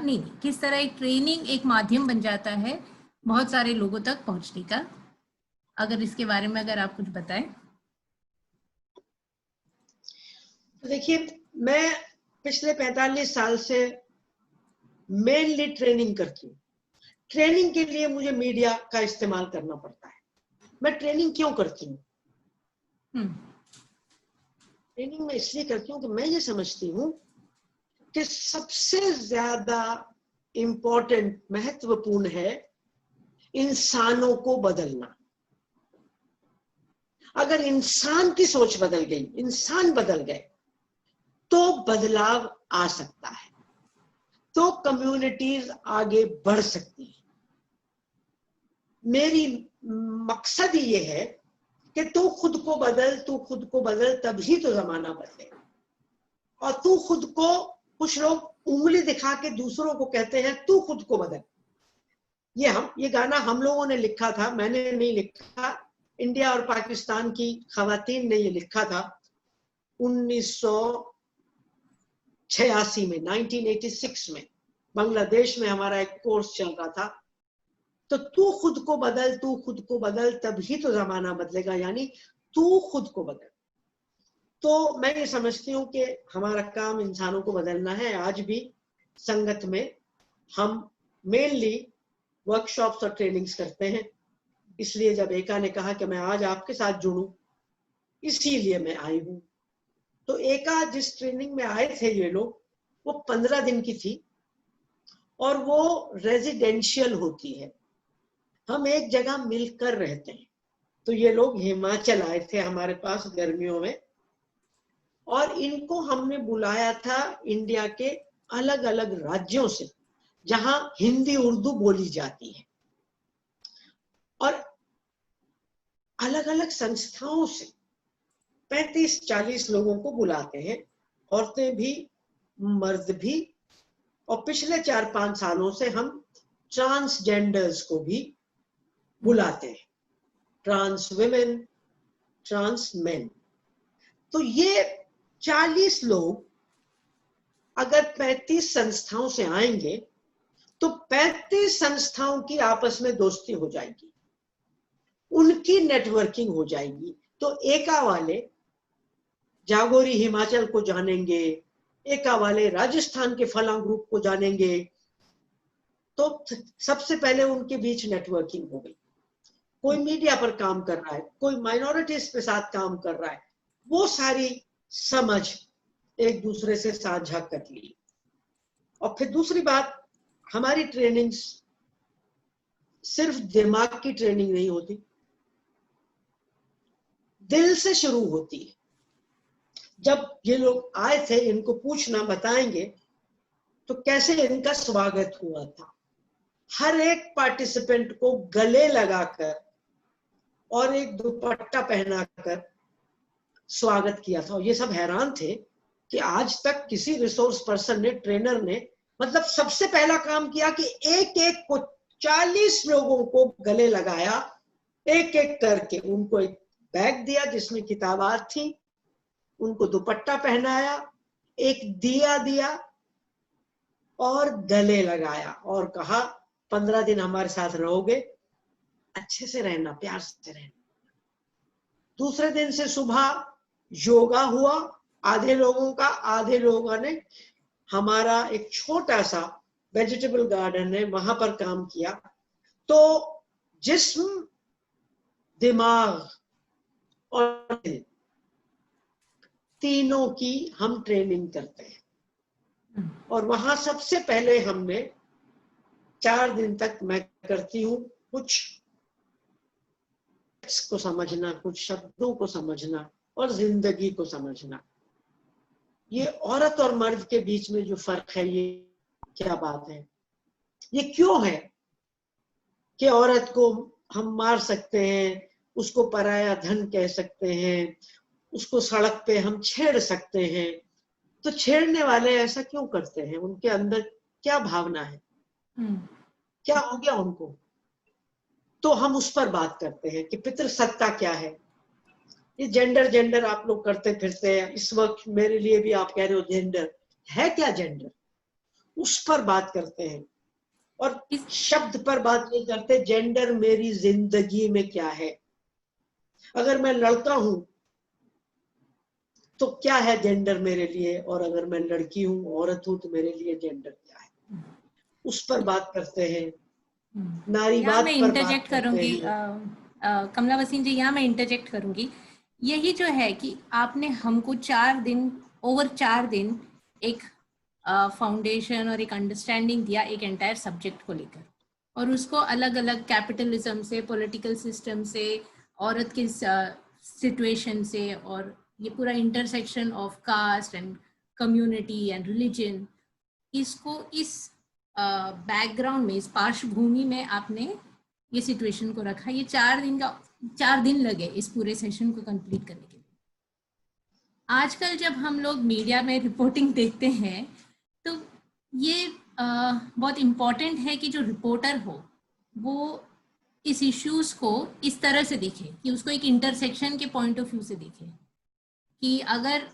नहीं, किस तरह एक ट्रेनिंग एक माध्यम बन जाता है बहुत सारे लोगों तक पहुंचने का, अगर इसके बारे में अगर आप कुछ बताएं। देखिए, मैं पिछले 45 साल से मेनली ट्रेनिंग करती हूँ। ट्रेनिंग के लिए मुझे मीडिया का इस्तेमाल करना पड़ता है। मैं ट्रेनिंग क्यों करती हूँ? ट्रेनिंग में इसलिए करती हूँ कि मैं ये समझती हूँ कि सबसे ज्यादा इम्पोर्टेंट, महत्वपूर्ण है इंसानों को बदलना। अगर इंसान की सोच बदल गई, इंसान बदल गए, तो बदलाव आ सकता है, तो कम्युनिटीज आगे बढ़ सकती है। मेरी मकसद ये है कि तू खुद को बदल, तू खुद को बदल, तभी तो जमाना बदलेगा। और तू खुद को, कुछ लोग उंगली दिखा के दूसरों को कहते हैं तू खुद को बदल। ये गाना हम लोगों ने लिखा था, मैंने नहीं लिखा, इंडिया और पाकिस्तान की खवातीन ने ये लिखा था 1986 में, 1986 में। बांग्लादेश में हमारा एक कोर्स चल रहा था, तो तू खुद को बदल, तू खुद को बदल, तभी तो जमाना बदलेगा, यानी तू खुद को बदल। तो मैं ये समझती हूँ कि हमारा काम इंसानों को बदलना है। आज भी संगत में हम मेनली वर्कशॉप्स और ट्रेनिंग्स करते हैं। इसलिए जब एका ने कहा कि मैं आज आपके साथ जुड़ूं, इसीलिए मैं आई हूँ। तो एका जिस ट्रेनिंग में आए थे ये लोग, वो 15 दिन की थी और वो रेजिडेंशियल होती है। हम एक जगह मिलकर रहते हैं। तो ये लोग हिमाचल आए थे हमारे पास गर्मियों में, और इनको हमने बुलाया था इंडिया के अलग अलग राज्यों से जहां हिंदी उर्दू बोली जाती है, और अलग अलग संस्थाओं से 35-40 लोगों को बुलाते हैं, औरतें भी मर्द भी। और पिछले 4-5 सालों से हम ट्रांसजेंडर्स को भी बुलाते हैं, ट्रांस विमेन, ट्रांस मेन। तो ये 40 लोग अगर 35 संस्थाओं से आएंगे तो 35 संस्थाओं की आपस में दोस्ती हो जाएगी, उनकी नेटवर्किंग हो जाएगी। तो एका वाले जागोरी हिमाचल को जानेंगे, एका वाले राजस्थान के फलां ग्रुप को जानेंगे। तो सबसे पहले उनके बीच नेटवर्किंग हो गई। कोई मीडिया पर काम कर रहा है, कोई माइनॉरिटीज के साथ काम कर रहा है, वो सारी समझ एक दूसरे से साझा कर ली। और फिर दूसरी बात, हमारी ट्रेनिंग्स सिर्फ दिमाग की ट्रेनिंग नहीं होती, दिल से शुरू होती है। जब ये लोग आए थे, इनको पूछना बताएंगे तो कैसे इनका स्वागत हुआ था। हर एक पार्टिसिपेंट को गले लगाकर और एक दुपट्टा पहनाकर स्वागत किया था। और ये सब हैरान थे कि आज तक किसी रिसोर्स पर्सन ने, ट्रेनर ने, मतलब सबसे पहला काम किया कि एक एक को 40 लोगों को गले लगाया, एक एक करके उनको एक बैग दिया जिसमें किताबात थी, उनको दुपट्टा पहनाया, एक दिया दिया और गले लगाया और कहा 15 दिन हमारे साथ रहोगे, अच्छे से रहना, प्यार से रहना। दूसरे दिन से सुबह योगा हुआ आधे लोगों का, आधे लोगों ने हमारा एक छोटा सा वेजिटेबल गार्डन है वहां पर काम किया। तो जिस्म, दिमाग और दिल, तीनों की हम ट्रेनिंग करते हैं। और वहां सबसे पहले हमने 4 दिन तक मैं करती हूँ कुछ को समझना, कुछ शब्दों को समझना और जिंदगी को समझना। ये औरत और मर्द के बीच में जो फर्क है, ये क्या बात है, ये क्यों है कि औरत को हम मार सकते हैं, उसको पराया धन कह सकते हैं, उसको सड़क पे हम छेड़ सकते हैं। तो छेड़ने वाले ऐसा क्यों करते हैं? उनके अंदर क्या भावना है, क्या हो गया उनको? तो हम उस पर बात करते हैं कि पितृसत्ता क्या है। ये जेंडर जेंडर आप लोग करते फिरते हैं, इस वक्त मेरे लिए भी आप कह रहे हो जेंडर, है क्या जेंडर, उस पर बात करते हैं और शब्द पर बात नहीं करते। जेंडर मेरी जिंदगी में क्या है, अगर मैं लड़का हूं तो क्या है जेंडर मेरे लिए, और अगर मैं लड़की हूं, औरत हूं, तो मेरे लिए जेंडर क्या है, उस पर बात करते हैं, यहाँ नारीवाद मैं पर बात इंटरजेक्ट करते करूंगी हैं। कमला वसीम जी, यहाँ मैं इंटरजेक्ट करूंगी। यही जो है कि आपने हमको 4 दिन, ओवर 4 दिन एक फाउंडेशन और एक अंडरस्टैंडिंग दिया एक एंटायर सब्जेक्ट को लेकर, और उसको अलग अलग कैपिटलिज्म से, पॉलिटिकल सिस्टम से, औरत के सिचुएशन से, और ये पूरा intersection of caste and community and religion, इसको इस बैकग्राउंड में, इस पार्श्वभूमि में आपने ये सिचुएशन को रखा। ये 4 दिन लगे इस पूरे सेशन को कंप्लीट करने के लिए। आजकल जब हम लोग मीडिया में रिपोर्टिंग देखते हैं तो ये बहुत इम्पोर्टेंट है कि जो रिपोर्टर हो वो इस इश्यूज को इस तरह से देखे कि उसको एक इंटरसेक्शन के पॉइंट ऑफ व्यू से देखे, कि अगर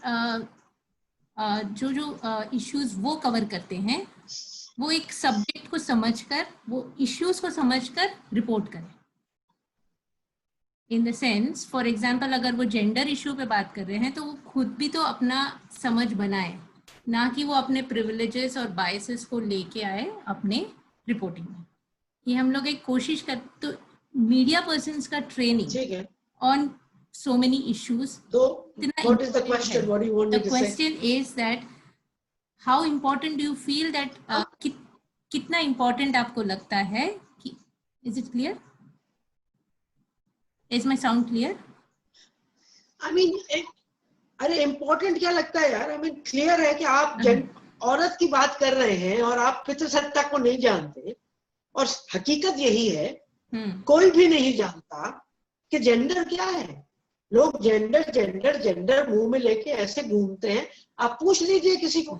जो जो इश्यूज वो कवर करते हैं वो एक सब्जेक्ट को समझकर, वो इश्यूज को समझकर रिपोर्ट करें। In the sense, for example, अगर वो जेंडर इशू पे बात कर रहे हैं तो वो खुद भी तो अपना समझ बनाए, ना कि वो अपने प्रिविलेजेस और बायसेस को लेके आए अपने रिपोर्टिंग में। ये हम लोग एक कोशिश कर, तो मीडिया पर्सन्स का training on so many issues. So, what is the question? What do you want me to say? The question is that how important do you feel that कितना important आपको लगता है कि, is it clear? Is my sound clear? I mean, अरे important क्या लगता है यार? I mean, clear है कि आप औरत की बात कर रहे हैं और आप पितृसत्ता को नहीं जानते, और हकीकत यही है कोई भी नहीं जानता कि जेंडर क्या है। लोग जेंडर जेंडर जेंडर मुंह में लेके ऐसे घूमते हैं। आप पूछ लीजिए किसी को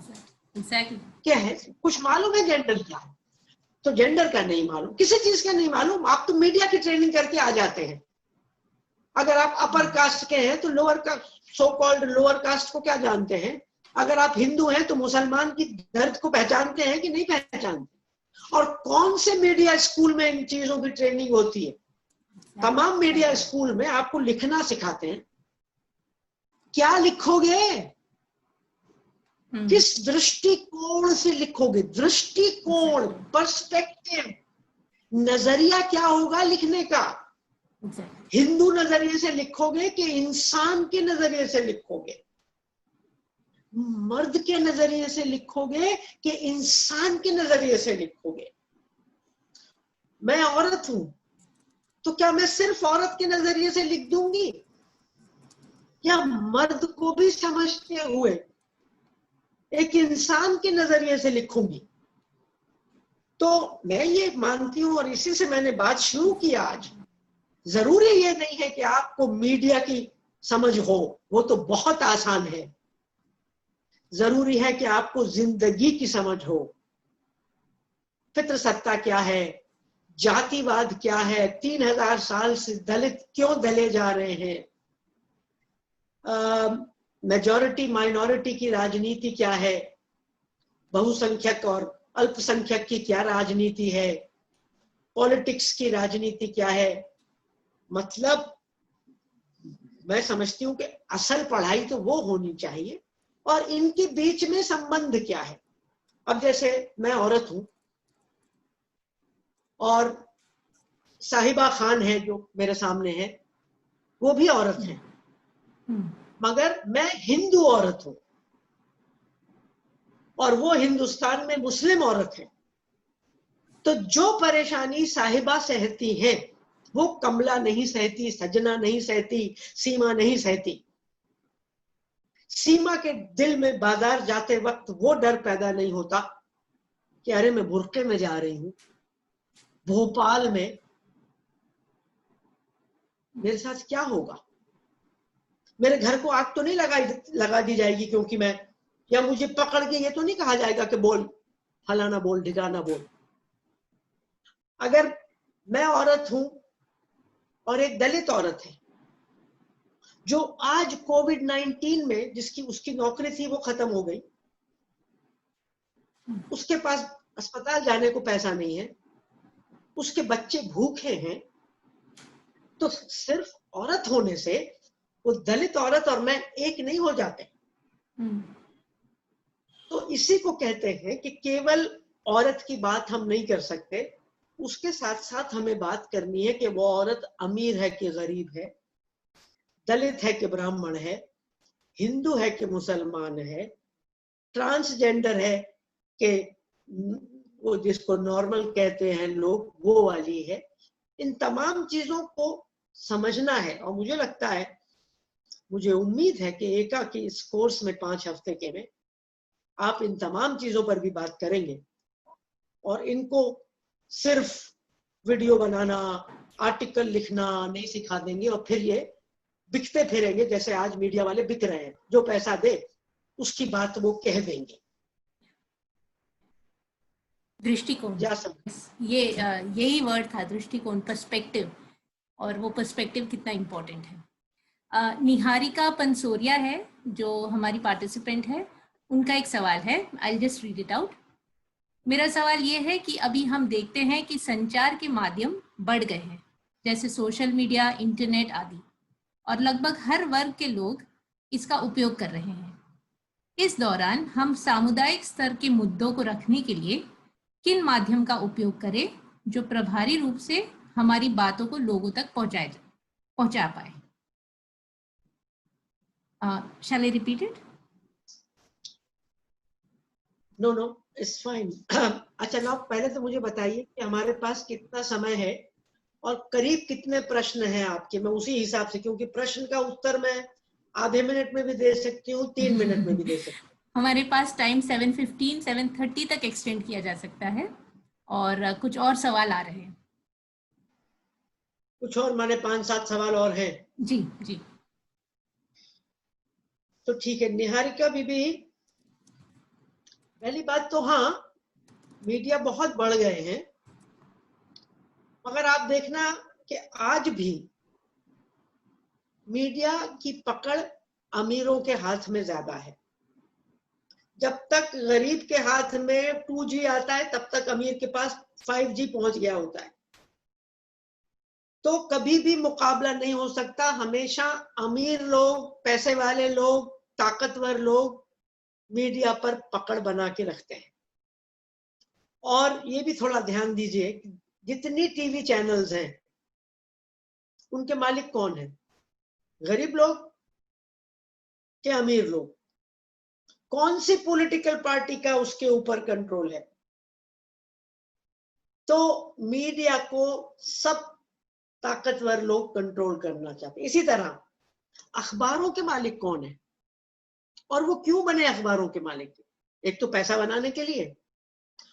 क्या है, कुछ मालूम है जेंडर क्या है? तो जेंडर का नहीं मालूम, किसी चीज का नहीं मालूम। आप तो मीडिया की ट्रेनिंग करके आ जाते हैं। अगर आप अपर कास्ट के हैं तो लोअर का, सो कॉल्ड लोअर कास्ट को क्या जानते हैं? अगर आप हिंदू हैं तो मुसलमान की दर्द को पहचानते हैं कि नहीं पहचानते? और कौन से मीडिया स्कूल में इन चीजों की ट्रेनिंग होती है? तमाम मीडिया स्कूल में आपको लिखना सिखाते हैं। क्या लिखोगे, किस दृष्टिकोण से लिखोगे? दृष्टिकोण, पर्सपेक्टिव, नजरिया क्या होगा लिखने का? हिंदू नजरिए से लिखोगे कि इंसान के नजरिए से लिखोगे? मर्द के नजरिए से लिखोगे कि इंसान के नजरिए से लिखोगे? मैं औरत हूं तो क्या मैं सिर्फ औरत के नजरिए से लिख दूंगी, या मर्द को भी समझते हुए एक इंसान के नजरिए से लिखूंगी? तो मैं ये मानती हूं, और इसी से मैंने बात शुरू की आज, जरूरी ये नहीं है कि आपको मीडिया की समझ हो, वो तो बहुत आसान है। जरूरी है कि आपको जिंदगी की समझ हो। पितृसत्ता क्या है, जातिवाद क्या है, 3000 साल से दलित क्यों दले जा रहे हैं, मेजॉरिटी माइनॉरिटी की राजनीति क्या है, बहुसंख्यक और अल्पसंख्यक की क्या राजनीति है, पॉलिटिक्स की राजनीति क्या है। मतलब मैं समझती हूँ कि असल पढ़ाई तो वो होनी चाहिए, और इनके बीच में संबंध क्या है। अब जैसे मैं औरत हूं और साहिबा खान है जो मेरे सामने है, वो भी औरत है, मगर मैं हिंदू औरत हूं और वो हिंदुस्तान में मुस्लिम औरत है। तो जो परेशानी साहिबा सहती है वो कमला नहीं सहती, सजना नहीं सहती, सीमा नहीं सहती। सीमा के दिल में बाजार जाते वक्त वो डर पैदा नहीं होता कि अरे मैं बुर्के में जा रही हूं, भोपाल में मेरे साथ क्या होगा, मेरे घर को आग तो नहीं लगा दी जाएगी क्योंकि मैं, या मुझे पकड़ के ये तो नहीं कहा जाएगा कि बोल, फलाना बोल, ढिकाना बोल। अगर मैं औरत हूं और एक दलित औरत है जो आज कोविड-19 में, जिसकी उसकी नौकरी थी वो खत्म हो गई, उसके पास अस्पताल जाने को पैसा नहीं है, उसके बच्चे भूखे हैं, तो सिर्फ औरत होने से वो दलित औरत और मैं एक नहीं हो जाते। तो इसी को कहते हैं कि केवल औरत की बात हम नहीं कर सकते, उसके साथ साथ हमें बात करनी है कि वो औरत अमीर है कि गरीब है, दलित है कि ब्राह्मण है, हिंदू है कि मुसलमान है, ट्रांसजेंडर है कि वो जिसको नॉर्मल कहते हैं लोग, वो वाली है। इन तमाम चीजों को समझना है। और मुझे लगता है, मुझे उम्मीद है कि एका की इस कोर्स में 5 हफ्ते के में आप इन तमाम चीजों पर भी बात करेंगे और इनको सिर्फ वीडियो बनाना, आर्टिकल लिखना नहीं सिखा देंगे और फिर ये बिकते फिरेंगे जैसे आज मीडिया वाले बिक रहे हैं, जो पैसा दे उसकी बात वो कह देंगे। दृष्टिकोण, ये यही वर्ड था, दृष्टिकोण, पर्सपेक्टिव, और वो पर्सपेक्टिव कितना इम्पोर्टेंट है। निहारिका पंसोरिया है जो हमारी पार्टिसिपेंट है, उनका एक सवाल है, I just read it out. मेरा सवाल ये है कि अभी हम देखते हैं कि संचार के माध्यम बढ़ गए हैं, जैसे सोशल मीडिया, इंटरनेट आदि, और लगभग हर वर्ग के लोग इसका उपयोग कर रहे हैं। इस दौरान हम सामुदायिक स्तर के मुद्दों को रखने के लिए किन माध्यम का उपयोग करें जो प्रभावी रूप से हमारी बातों को लोगों तक पहुंचा पाए? Shall I repeat it? No, it's fine. अच्छा, ना पहले तो मुझे बताइए कि हमारे पास कितना समय है और करीब कितने प्रश्न हैं आपके, मैं उसी हिसाब से, क्योंकि प्रश्न का उत्तर मैं आधे मिनट में भी दे सकती हूँ, 3 मिनट में भी दे सकती हूँ। हमारे पास टाइम 7:15, 7:30 तक एक्सटेंड किया जा सकता है, और कुछ और सवाल आ रहे हैं। कुछ और माने 5-7 सवाल और हैं? जी जी। तो ठीक है। निहारिका बीबी, पहली बात तो हाँ, मीडिया बहुत बढ़ गए हैं, मगर आप देखना कि आज भी मीडिया की पकड़ अमीरों के हाथ में ज्यादा है। जब तक गरीब के हाथ में 2G आता है, तब तक अमीर के पास 5G पहुंच गया होता है। तो कभी भी मुकाबला नहीं हो सकता। हमेशा अमीर लोग, पैसे वाले लोग, ताकतवर लोग मीडिया पर पकड़ बना के रखते हैं। और ये भी थोड़ा ध्यान दीजिए, जितनी टीवी चैनल्स हैं उनके मालिक कौन है? गरीब लोग के अमीर लोग? कौन सी पॉलिटिकल पार्टी का उसके ऊपर कंट्रोल है? तो मीडिया को सब ताकतवर लोग कंट्रोल करना चाहते हैं। इसी तरह अखबारों के मालिक कौन है और वो क्यों बने अखबारों के मालिक? एक तो पैसा बनाने के लिए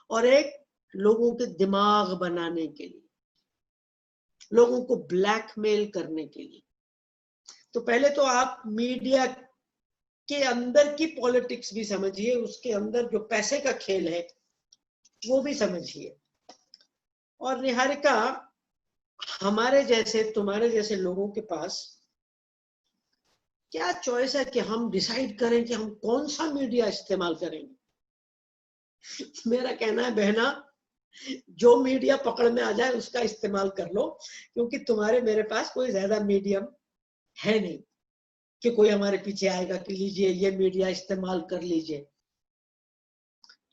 और एक लोगों के दिमाग बनाने के लिए, लोगों को ब्लैकमेल करने के लिए। तो पहले तो आप मीडिया के अंदर की पॉलिटिक्स भी समझिए, उसके अंदर जो पैसे का खेल है वो भी समझिए। और निहारिका, हमारे जैसे, तुम्हारे जैसे लोगों के पास क्या चॉइस है कि हम डिसाइड करें कि हम कौन सा मीडिया इस्तेमाल करेंगे? मेरा कहना है बहना, जो मीडिया पकड़ में आ जाए उसका इस्तेमाल कर लो, क्योंकि तुम्हारे मेरे पास कोई ज्यादा मीडियम है नहीं कि कोई हमारे पीछे आएगा कि लीजिए ये मीडिया इस्तेमाल कर लीजिए।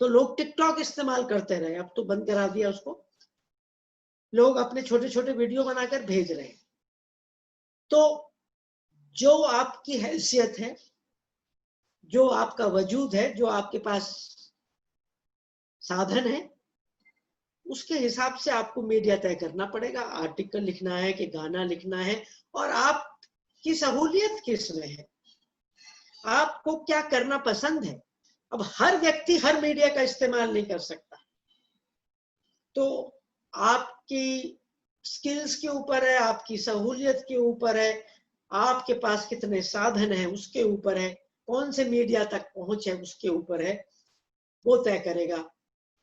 तो लोग टिकटॉक इस्तेमाल करते रहे, अब तो बंद करा दिया उसको। लोग अपने छोटे छोटे वीडियो बनाकर भेज रहे हैं। तो जो आपकी हैसियत है, जो आपका वजूद है, जो आपके पास साधन है, उसके हिसाब से आपको मीडिया तय करना पड़ेगा। आर्टिकल लिखना है कि गाना लिखना है, और आपकी सहूलियत किसमें है, आपको क्या करना पसंद है। अब हर व्यक्ति हर मीडिया का इस्तेमाल नहीं कर सकता, तो आपकी स्किल्स के ऊपर है, आपकी सहूलियत के ऊपर है, आपके पास कितने साधन हैं उसके ऊपर है, कौन से मीडिया तक पहुंच है उसके ऊपर है, वो तय करेगा।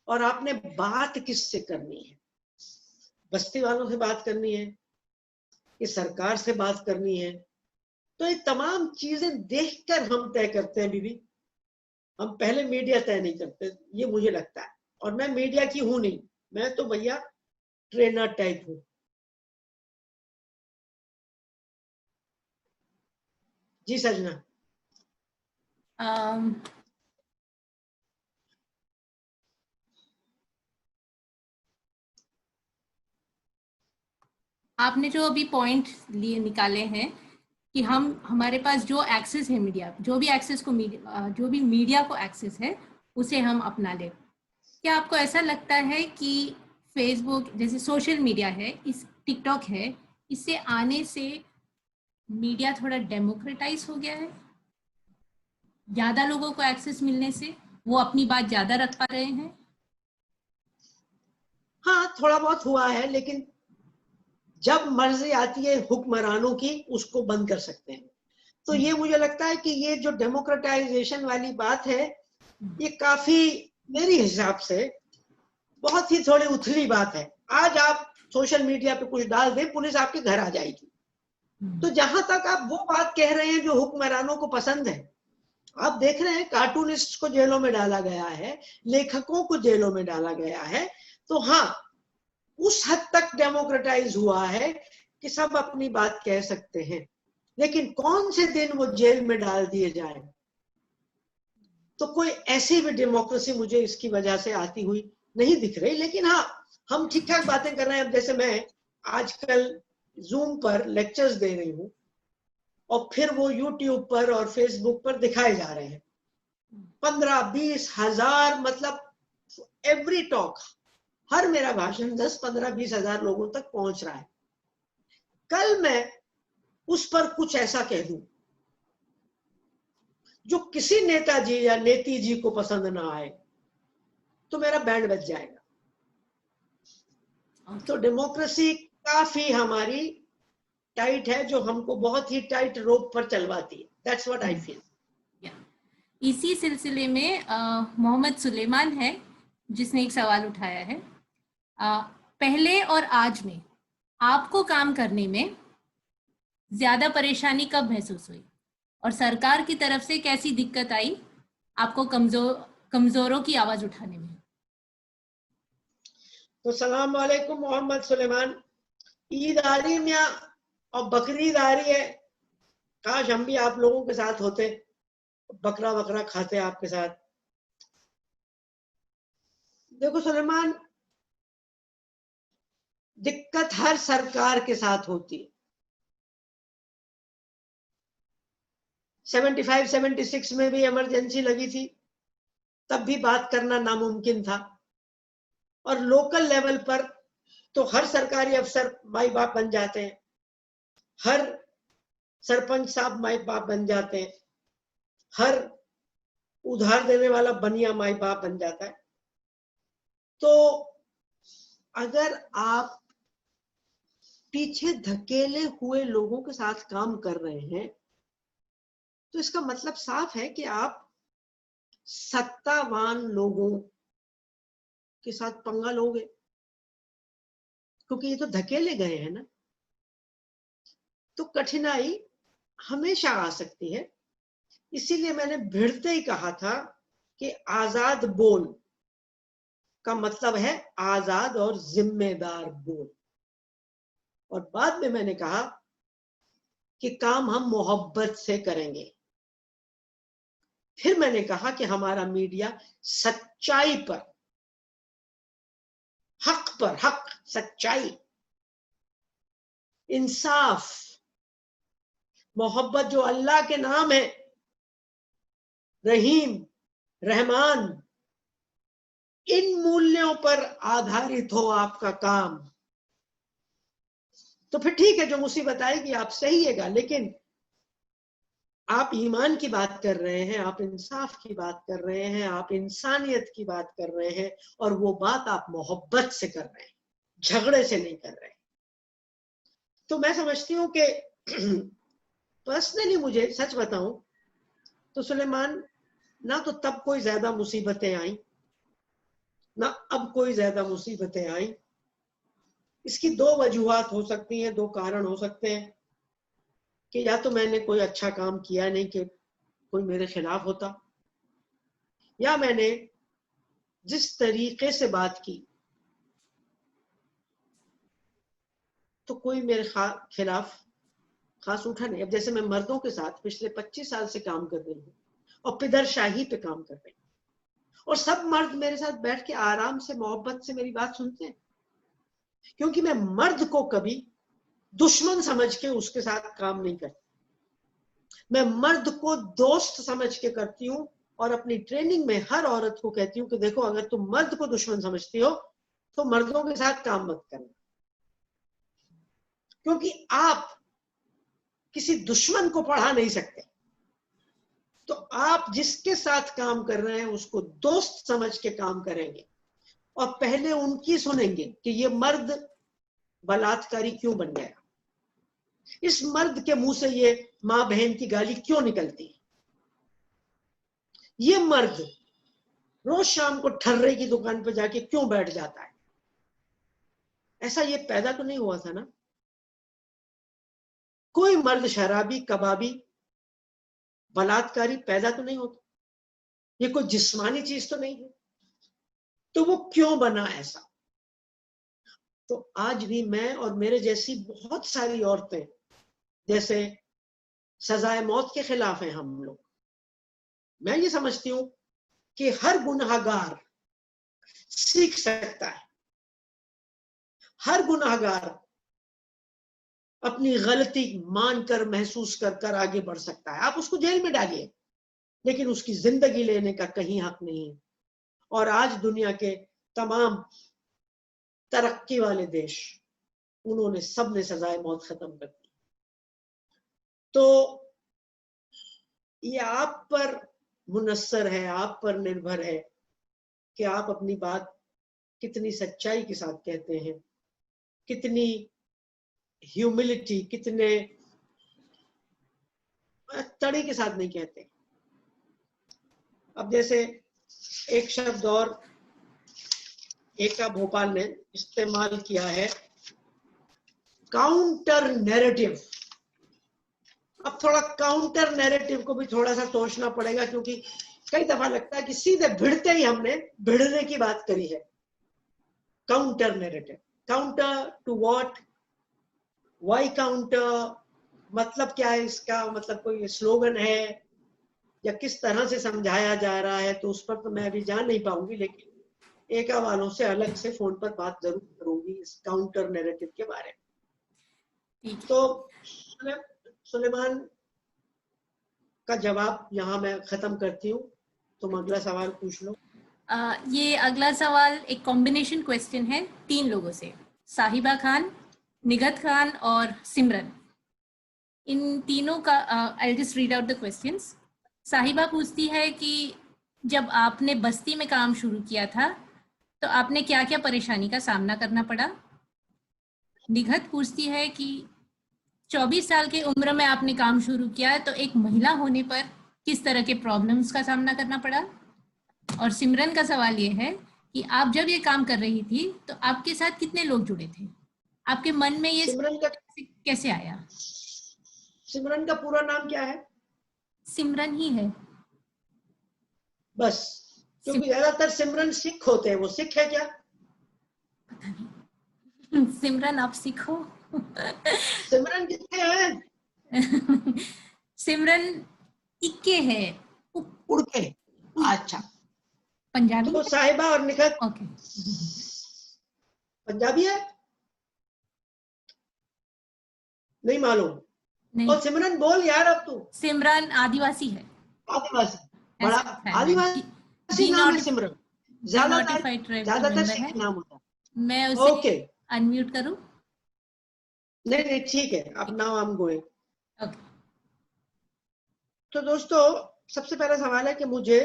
और आपने बात किससे करनी है? बस्ती वालों से बात करनी है कि सरकार से बात करनी है? तो ये तमाम चीजें देखकर हम तय करते हैं बीबी। हम पहले मीडिया तय नहीं करते, ये मुझे लगता है। और मैं मीडिया की हूं नहीं, मैं तो भैया ट्रेनर टाइप हूं। जी सजना। आपने जो अभी पॉइंट लिए निकाले हैं कि हम हमारे पास जो एक्सेस है मीडिया, जो भी एक्सेस को जो भी मीडिया को एक्सेस है उसे हम अपना लें। क्या आपको ऐसा लगता है कि फेसबुक जैसे सोशल मीडिया है, इस टिकटॉक है, इससे आने से मीडिया थोड़ा डेमोक्रेटाइज हो गया है? ज्यादा लोगों को एक्सेस मिलने से वो अपनी बात ज्यादा रख पा रहे हैं? हाँ, थोड़ा बहुत हुआ है, लेकिन जब मर्जी आती है हुक्मरानों की, उसको बंद कर सकते हैं। तो ये मुझे लगता है कि ये जो डेमोक्रेटाइजेशन वाली बात है, ये काफी मेरे हिसाब से बहुत ही थोड़ी उथली बात है। आज आप सोशल मीडिया पे कुछ डाल दें, पुलिस आपके घर आ जाएगी। तो जहां तक आप वो बात कह रहे हैं जो हुक्मरानों को पसंद है, आप देख रहे हैं कार्टूनिस्ट को जेलों में डाला गया है, लेखकों को जेलों में डाला गया है। तो हाँ, उस हद तक डेमोक्रेटाइज हुआ है कि सब अपनी बात कह सकते हैं। लेकिन कौन से दिन वो जेल में डाल दिए जाए, तो कोई ऐसी भी डेमोक्रेसी मुझे इसकी वजह से आती हुई नहीं दिख रही। लेकिन हाँ, हम ठीक ठाक बातें कर रहे हैं। अब जैसे मैं आजकल जूम पर लेक्चर्स दे रही हूँ और फिर वो यूट्यूब पर और फेसबुक पर दिखाए जा रहे हैं। 15-20 हजार, मतलब एवरी टॉक, हर मेरा भाषण 10-15-20 हजार लोगों तक पहुंच रहा है। कल मैं उस पर कुछ ऐसा कह दूं जो किसी नेताजी या नेती जी को पसंद ना आए, तो मेरा बैंड बज जाएगा। तो डेमोक्रेसी काफी हमारी टाइट है, जो हमको बहुत ही टाइट रोप पर चलवाती है। That's what I feel. इसी सिलसिले में मोहम्मद सुलेमान है जिसने एक सवाल उठाया है। पहले और आज में आपको काम करने में ज्यादा परेशानी कब महसूस हुई और सरकार की तरफ से कैसी दिक्कत आई आपको कमजोरों की आवाज उठाने में? तो सलाम वालेकुम मोहम्मद सुलेमान। ईद आ रही है और बकरीद आ रही है। काश हम भी आप लोगों के साथ होते, बकरा बकरा खाते आपके साथ। देखो सुलेमान, दिक्कत हर सरकार के साथ होती है। 75-76 में भी इमरजेंसी लगी थी, तब भी बात करना नामुमकिन था। और लोकल लेवल पर तो हर सरकारी अफसर माई बाप बन जाते हैं, हर सरपंच साहब माई बाप बन जाते हैं, हर उधार देने वाला बनिया माई बाप बन जाता है। तो अगर आप पीछे धकेले हुए लोगों के साथ काम कर रहे हैं, तो इसका मतलब साफ है कि आप सत्तावान लोगों के साथ पंगा लोगे, क्योंकि ये तो धकेले गए हैं ना। तो कठिनाई हमेशा आ सकती है। इसीलिए मैंने भिड़ते ही कहा था कि आजाद बोल का मतलब है आजाद और जिम्मेदार बोल। और बाद में मैंने कहा कि काम हम मोहब्बत से करेंगे। फिर मैंने कहा कि हमारा मीडिया सच्चाई पर, हक, सच्चाई, इंसाफ, मोहब्बत जो अल्लाह के नाम है, रहीम, रहमान, इन मूल्यों पर आधारित हो आपका काम। तो फिर ठीक है, जो मुसीबत आएगी आप सहिएगा। लेकिन आप ईमान की बात कर रहे हैं, आप इंसाफ की बात कर रहे हैं, आप इंसानियत की बात कर रहे हैं, और वो बात आप मोहब्बत से कर रहे हैं, झगड़े से नहीं कर रहे हैं। तो मैं समझती हूँ कि पर्सनली मुझे सच बताऊं तो सुलेमान, ना तो तब कोई ज्यादा मुसीबतें आई, ना अब कोई ज्यादा मुसीबतें आई। इसकी दो वजूहात हो सकती हैं, दो कारण हो सकते हैं कि या तो मैंने कोई अच्छा काम किया नहीं कि कोई मेरे खिलाफ होता, या मैंने जिस तरीके से बात की तो कोई मेरे खिलाफ खास उठा नहीं। अब जैसे मैं मर्दों के साथ पिछले 25 साल से काम कर रही हूँ और पिदरशाही पे काम कर रही हूँ, और सब मर्द मेरे साथ बैठ के आराम से मोहब्बत से मेरी बात सुनते हैं, क्योंकि मैं मर्द को कभी दुश्मन समझ के उसके साथ काम नहीं करती। मैं मर्द को दोस्त समझ के करती हूँ, और अपनी ट्रेनिंग में हर औरत को कहती हूँ कि देखो, अगर तुम मर्द को दुश्मन समझती हो तो मर्दों के साथ काम मत करना, क्योंकि आप किसी दुश्मन को पढ़ा नहीं सकते। तो आप जिसके साथ काम कर रहे हैं उसको दोस्त समझ के काम करेंगे, और पहले उनकी सुनेंगे कि ये मर्द बलात्कारी क्यों बन गया, इस मर्द के मुंह से ये मां बहन की गाली क्यों निकलती है, ये मर्द रोज शाम को ठर्रे की दुकान पर जाके क्यों बैठ जाता है। ऐसा ये पैदा तो नहीं हुआ था ना। कोई मर्द शराबी, कबाबी, बलात्कारी पैदा तो नहीं होता। ये कोई जिस्मानी चीज तो नहीं है। तो वो क्यों बना ऐसा? तो आज भी मैं और मेरे जैसी बहुत सारी औरतें, जैसे सजाए मौत के खिलाफ हैं हम लोग, मैं ये समझती हूं कि हर गुनहगार सीख सकता है, हर गुनहगार अपनी गलती मानकर, महसूस कर आगे बढ़ सकता है। आप उसको जेल में डालिए, लेकिन उसकी जिंदगी लेने का कहीं हक नहीं है। और आज दुनिया के तमाम तरक्की वाले देश, उन्होंने सबने सजाए मौत खत्म कर दी। तो ये आप पर मुनस्सर है, आप पर निर्भर है कि आप अपनी बात कितनी सच्चाई के साथ कहते हैं, कितनी ह्यूमिलिटी, कितने तड़े के साथ नहीं कहते। अब जैसे एक शब्द और एका भोपाल ने इस्तेमाल किया है, काउंटर नैरेटिव। अब थोड़ा काउंटर नैरेटिव को भी थोड़ा सा सोचना पड़ेगा, क्योंकि कई दफा लगता है कि सीधे भिड़ते ही हमने भिड़ने की बात करी है। Counter narrative, counter to what, why counter, मतलब क्या है इसका? मतलब कोई स्लोगन है या किस तरह से समझाया जा रहा है? तो उस पर तो मैं अभी जान नहीं पाऊंगी, लेकिन एका वालों से अलग से फोन पर बात जरूर करूंगी इस काउंटर नैरेटिव के बारे में। तो सुलेमान का जवाब यहाँ मैं खत्म करती हूँ, तुम अगला सवाल पूछ लो। ये अगला सवाल एक कॉम्बिनेशन क्वेश्चन है 3 लोगों से, साहिबा खान, निगत खान और सिमरन। इन तीनों का I just read out the questions. साहिबा पूछती है कि जब आपने बस्ती में काम शुरू किया था तो आपने क्या क्या परेशानी का सामना करना पड़ा। निगत पूछती है कि 24 साल की उम्र में आपने काम शुरू किया तो एक महिला होने पर किस तरह के प्रॉब्लम्स का सामना करना पड़ा। और सिमरन का सवाल ये है कि आप जब ये काम कर रही थी तो आपके साथ कितने लोग जुड़े थे, आपके मन में ये सिमरन का कैसे आया। सिमरन का पूरा नाम क्या है? सिमरन ही है बस, क्योंकि ज्यादातर सिमरन सिख होते हैं। वो सिख है क्या? पता नहीं। सिमरन आप सीखो। सिमरन कितने हैं? सिमरन इक्के है, उड़ के। अच्छा, पंजाबी तो साहिबा और निगत ओके पंजाबी है? नहीं मालूम। नहीं, और सिमरन बोल यार, अब तू। सिमरन आदिवासी है। आदिवासी, बड़ा आदिवासी नाम है सिमरन। ज्यादातर सिख नाम होता है। मैं उसे ओके, अनम्यूट करूं? नहीं ठीक है, अब now I am going. Okay. तो दोस्तों, सबसे पहला सवाल है कि मुझे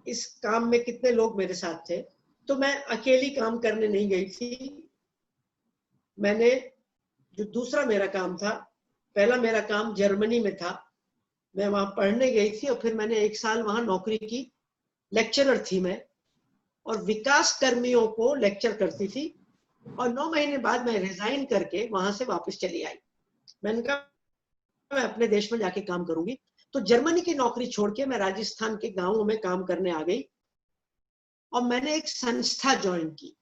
इस काम में कितने लोग मेरे साथ थे। तो मैं अकेली काम करने नहीं गई थी। मैंने जो दूसरा मेरा काम था, पहला मेरा काम जर्मनी में था। मैं वहां पढ़ने गई थी और फिर मैंने 1 साल वहां नौकरी की। लेक्चरर थी मैं, और विकास कर्मियों को लेक्चर करती थी। और 9 महीने बाद मैं रिजाइन करके वहां से वापस चली आई। मैंने कहा मैं अपने देश में जाके काम करूंगी। तो जर्मनी की नौकरी छोड़ के मैं राजस्थान के गांवों में काम करने आ गई और मैंने एक संस्था ज्वाइन की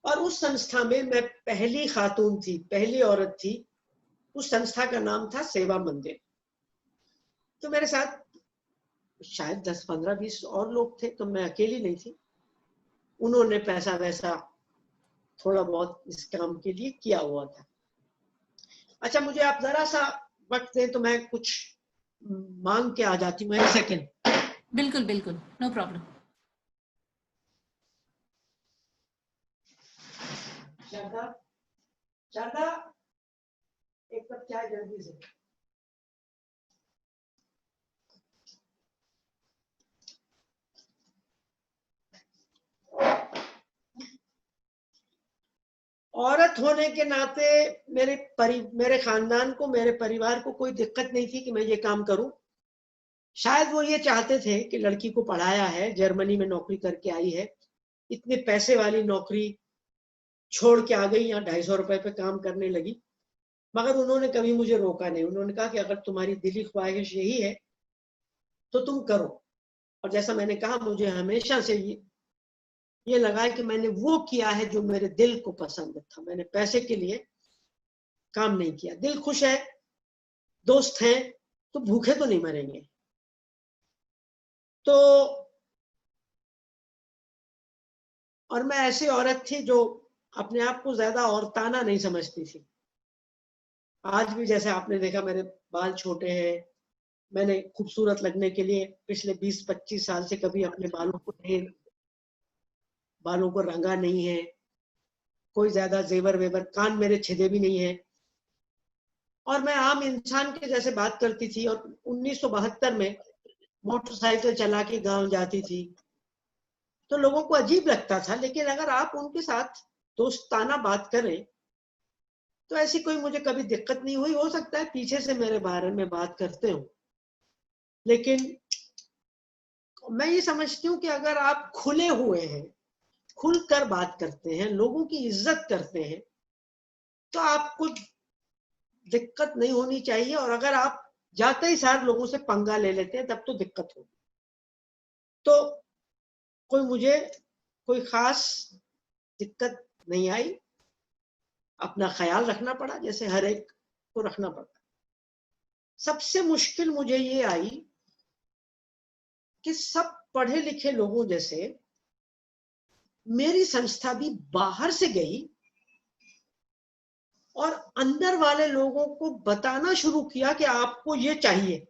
और उस संस्था में मैं पहली खातून थी, पहली औरत थी। उस संस्था का नाम था सेवा मंदिर। तो मेरे साथ शायद 10, 15, 20 और लोग थे, तो मैं अकेली नहीं थी। उन्होंने पैसा वैसा थोड़ा बहुत इस काम के लिए किया हुआ था। अच्छा, मुझे आप जरा सा वक्त दें तो मैं कुछ मांग के आ जाती हूँ। एक सेकेंड। बिल्कुल बिल्कुल, नो प्रॉब्लम। शारदा, शारदा, एक कप चाय जल्दी से। औरत होने के नाते मेरे खानदान को, मेरे परिवार को कोई दिक्कत नहीं थी कि मैं ये काम करूं। शायद वो ये चाहते थे कि लड़की को पढ़ाया है, जर्मनी में नौकरी करके आई है, इतने पैसे वाली नौकरी छोड़ के आ गई, यहाँ 250 रुपए पे काम करने लगी। मगर उन्होंने कभी मुझे रोका नहीं। उन्होंने कहा कि अगर तुम्हारी दिली ख्वाहिश यही है तो तुम करो। और जैसा मैंने कहा, मुझे हमेशा से ये लगा कि मैंने वो किया है जो मेरे दिल को पसंद था। मैंने पैसे के लिए काम नहीं किया। दिल खुश है, दोस्त हैं, तो भूखे तो नहीं मरेंगे। तो और मैं ऐसी औरत थी जो अपने आप को ज्यादा औरताना नहीं समझती थी। आज भी जैसे आपने देखा, मेरे बाल छोटे हैं। मैंने खूबसूरत लगने के लिए पिछले 20-25 साल से कभी अपने बालों को रंगा नहीं है। कोई ज्यादा जेवर वेवर, कान मेरे छिदे भी नहीं है। और मैं आम इंसान के जैसे बात करती थी। और 1972 में मोटरसाइकिल चला के गांव जाती थी तो लोगों को अजीब लगता था। लेकिन अगर आप उनके साथ दोस्ताना बात करें तो ऐसी कोई मुझे कभी दिक्कत नहीं हुई। हो सकता है पीछे से मेरे बारे में बात करते हो, लेकिन मैं ये समझती हूँ कि अगर आप खुले हुए हैं, खुलकर बात करते हैं, लोगों की इज्जत करते हैं, तो आपको दिक्कत नहीं होनी चाहिए। और अगर आप जाते ही सार लोगों से पंगा ले लेते हैं, तब तो दिक्कत होगी। तो मुझे कोई खास दिक्कत नहीं आई। अपना ख्याल रखना पड़ा, जैसे हर एक को रखना पड़ा। सबसे मुश्किल मुझे ये आई कि सब पढ़े लिखे लोगों जैसे मेरी संस्था भी बाहर से गई और अंदर वाले लोगों को बताना शुरू किया कि आपको ये चाहिए।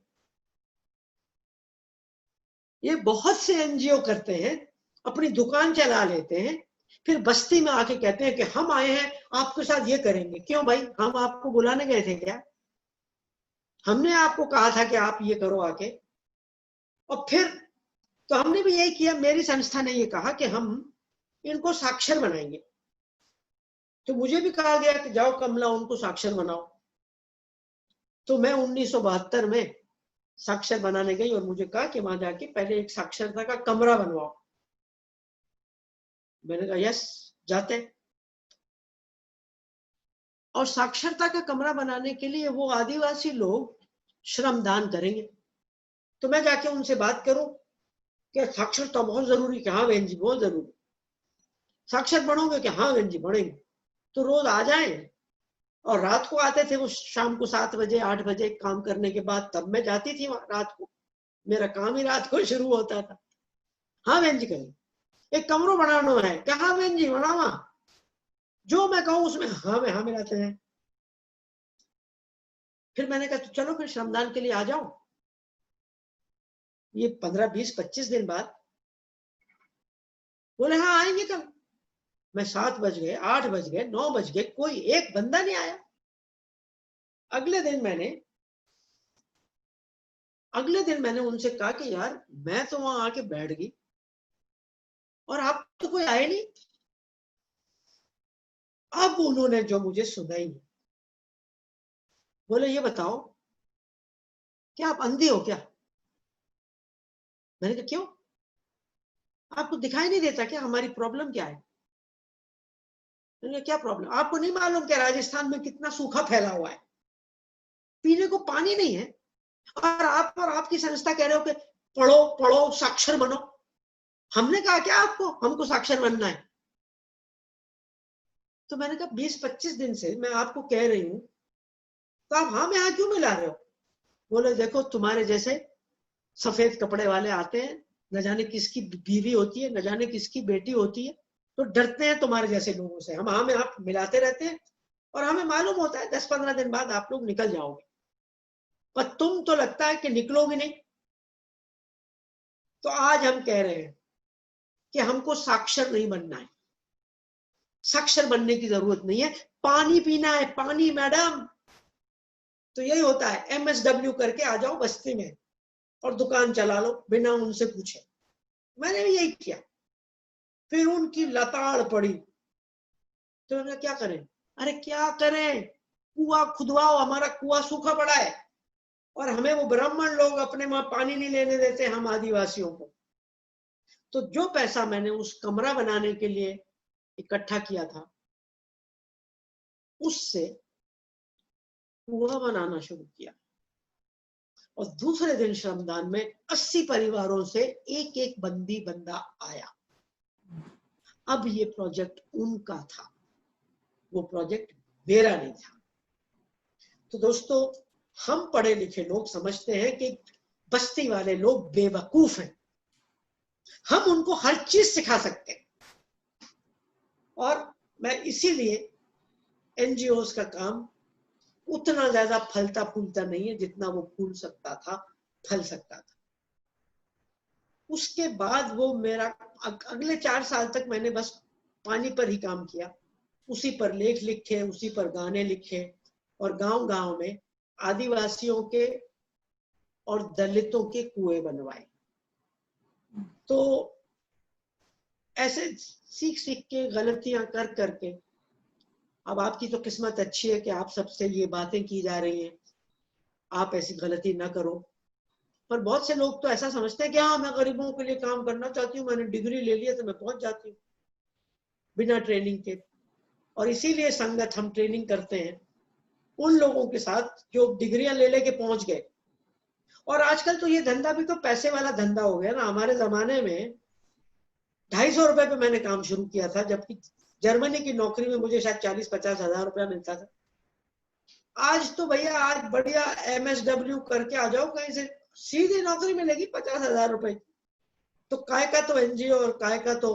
ये बहुत से एनजीओ करते हैं, अपनी दुकान चला लेते हैं, फिर बस्ती में आके कहते हैं कि हम आए हैं आपके साथ ये करेंगे। क्यों भाई, हम आपको बुलाने गए थे क्या? हमने आपको कहा था कि आप ये करो आके। और फिर तो हमने भी यही किया। मेरी संस्था ने ये कहा कि हम इनको साक्षर बनाएंगे। तो मुझे भी कहा गया कि जाओ कमला, उनको साक्षर बनाओ। तो मैं 1972 में साक्षर बनाने गई और मुझे कहा कि वहां जाके पहले एक साक्षरता का कमरा बनवाओ। मैंने कहा यस, जाते। और साक्षरता का कमरा बनाने के लिए वो आदिवासी लोग श्रमदान करेंगे। तो मैं जाके उनसे बात करूं कि साक्षरता बहुत जरूरी। कि हाँ बहन जी, बहुत जरूरी। साक्षर बढ़ोगे? कि हाँ बहन जी, बढ़ेंगे। तो रोज आ जाएं। और रात को आते थे वो, शाम को 7 बजे 8 बजे काम करने के बाद, तब मैं जाती थी रात को। मेरा काम ही रात को शुरू होता था। हाँ बहन जी, करेंगे। एक कमरा बनाना है। क्या? हाँ बहन जी, बनावा। जो मैं कहूँ उसमें हाँ में हाँ मिलाते हैं। फिर मैंने कहा तो चलो फिर श्रमदान के लिए आ जाओ। ये 15, 20, 25 दिन बाद बोले हाँ आएंगे कल। मैं 7 बज गए, 8 बज गए, 9 बज गए, कोई एक बंदा नहीं आया। अगले दिन मैंने उनसे कहा कि यार, मैं तो वहां आके बैठ गई और आप तो कोई आए नहीं। अब उन्होंने जो मुझे सुनाई, बोले ये बताओ, क्या आप अंधी हो क्या? मैंने कहा क्यों? आपको दिखाई नहीं देता क्या हमारी प्रॉब्लम क्या है? मैंने कहा क्या प्रॉब्लम? आपको नहीं मालूम कि राजस्थान में कितना सूखा फैला हुआ है? पीने को पानी नहीं है। और आप और आपकी संस्था कह रहे हो कि पढ़ो पढ़ो साक्षर बनो। हमने कहा क्या आपको हमको साक्षर बनना है? तो मैंने कहा 20-25 दिन से मैं आपको कह रही हूं, तो आप हाँ में हाँ क्यों मिला रहे हो? बोले देखो तुम्हारे जैसे सफेद कपड़े वाले आते हैं, न जाने किसकी बीवी होती है, न जाने किसकी बेटी होती है, तो डरते हैं तुम्हारे जैसे लोगों से। हम हाँ में आप मिलाते रहते हैं और हमें मालूम होता है 10-15 दिन बाद आप लोग निकल जाओगे, पर तुम तो लगता है कि निकलोगे नहीं। तो आज हम कह रहे हैं कि हमको साक्षर नहीं बनना है, साक्षर बनने की जरूरत नहीं है, पानी पीना है, पानी मैडम। तो यही होता है, MSW करके आ जाओ बस्ती में और दुकान चला लो बिना उनसे पूछे। मैंने भी यही किया। फिर उनकी लताड़ पड़ी, तो मैंने क्या करें? अरे क्या करें, कुआं खुदवाओ, हमारा कुआं सूखा पड़ा है और हमें वो ब्राह्मण लोग अपने वहां पानी नहीं लेने देते हम आदिवासियों को। तो जो पैसा मैंने उस कमरा बनाने के लिए इकट्ठा किया था, उससे कुआं बनाना शुरू किया और दूसरे दिन श्रमदान में 80 परिवारों से एक एक बंदा आया। अब ये प्रोजेक्ट उनका था, वो प्रोजेक्ट मेरा नहीं था। तो दोस्तों, हम पढ़े लिखे लोग समझते हैं कि बस्ती वाले लोग बेवकूफ हैं, हम उनको हर चीज सिखा सकते हैं। और मैं इसीलिए NGOs का काम उतना ज्यादा फलता फूलता नहीं है जितना वो फूल सकता था, फल सकता था। उसके बाद वो मेरा अगले 4 साल तक मैंने बस पानी पर ही काम किया, उसी पर लेख लिखे, उसी पर गाने लिखे और गांव गांव में आदिवासियों के और दलितों के कुएं बनवाए। तो ऐसे सीख सीख के, गलतियां कर करके, अब आपकी तो किस्मत अच्छी है कि आप सबसे ये बातें की जा रही हैं, आप ऐसी गलती ना करो। पर बहुत से लोग तो ऐसा समझते हैं कि हाँ मैं गरीबों के लिए काम करना चाहती हूँ, मैंने डिग्री ले लिया तो मैं पहुंच जाती हूँ बिना ट्रेनिंग के। और इसीलिए संगत हम ट्रेनिंग करते हैं उन लोगों के साथ जो डिग्रियां ले लेके पहुंच गए। और आजकल तो ये धंधा भी तो पैसे वाला धंधा हो गया ना। हमारे जमाने में 250 रुपए पे मैंने काम शुरू किया था, जबकि जर्मनी की नौकरी में मुझे शायद 40-50 हजार रुपया मिलता था। आज तो भैया, आज बढ़िया MSW करके आ जाओ कहीं से, सीधी नौकरी मिलेगी 50,000 रुपए। तो काय का तो NGO और काय का तो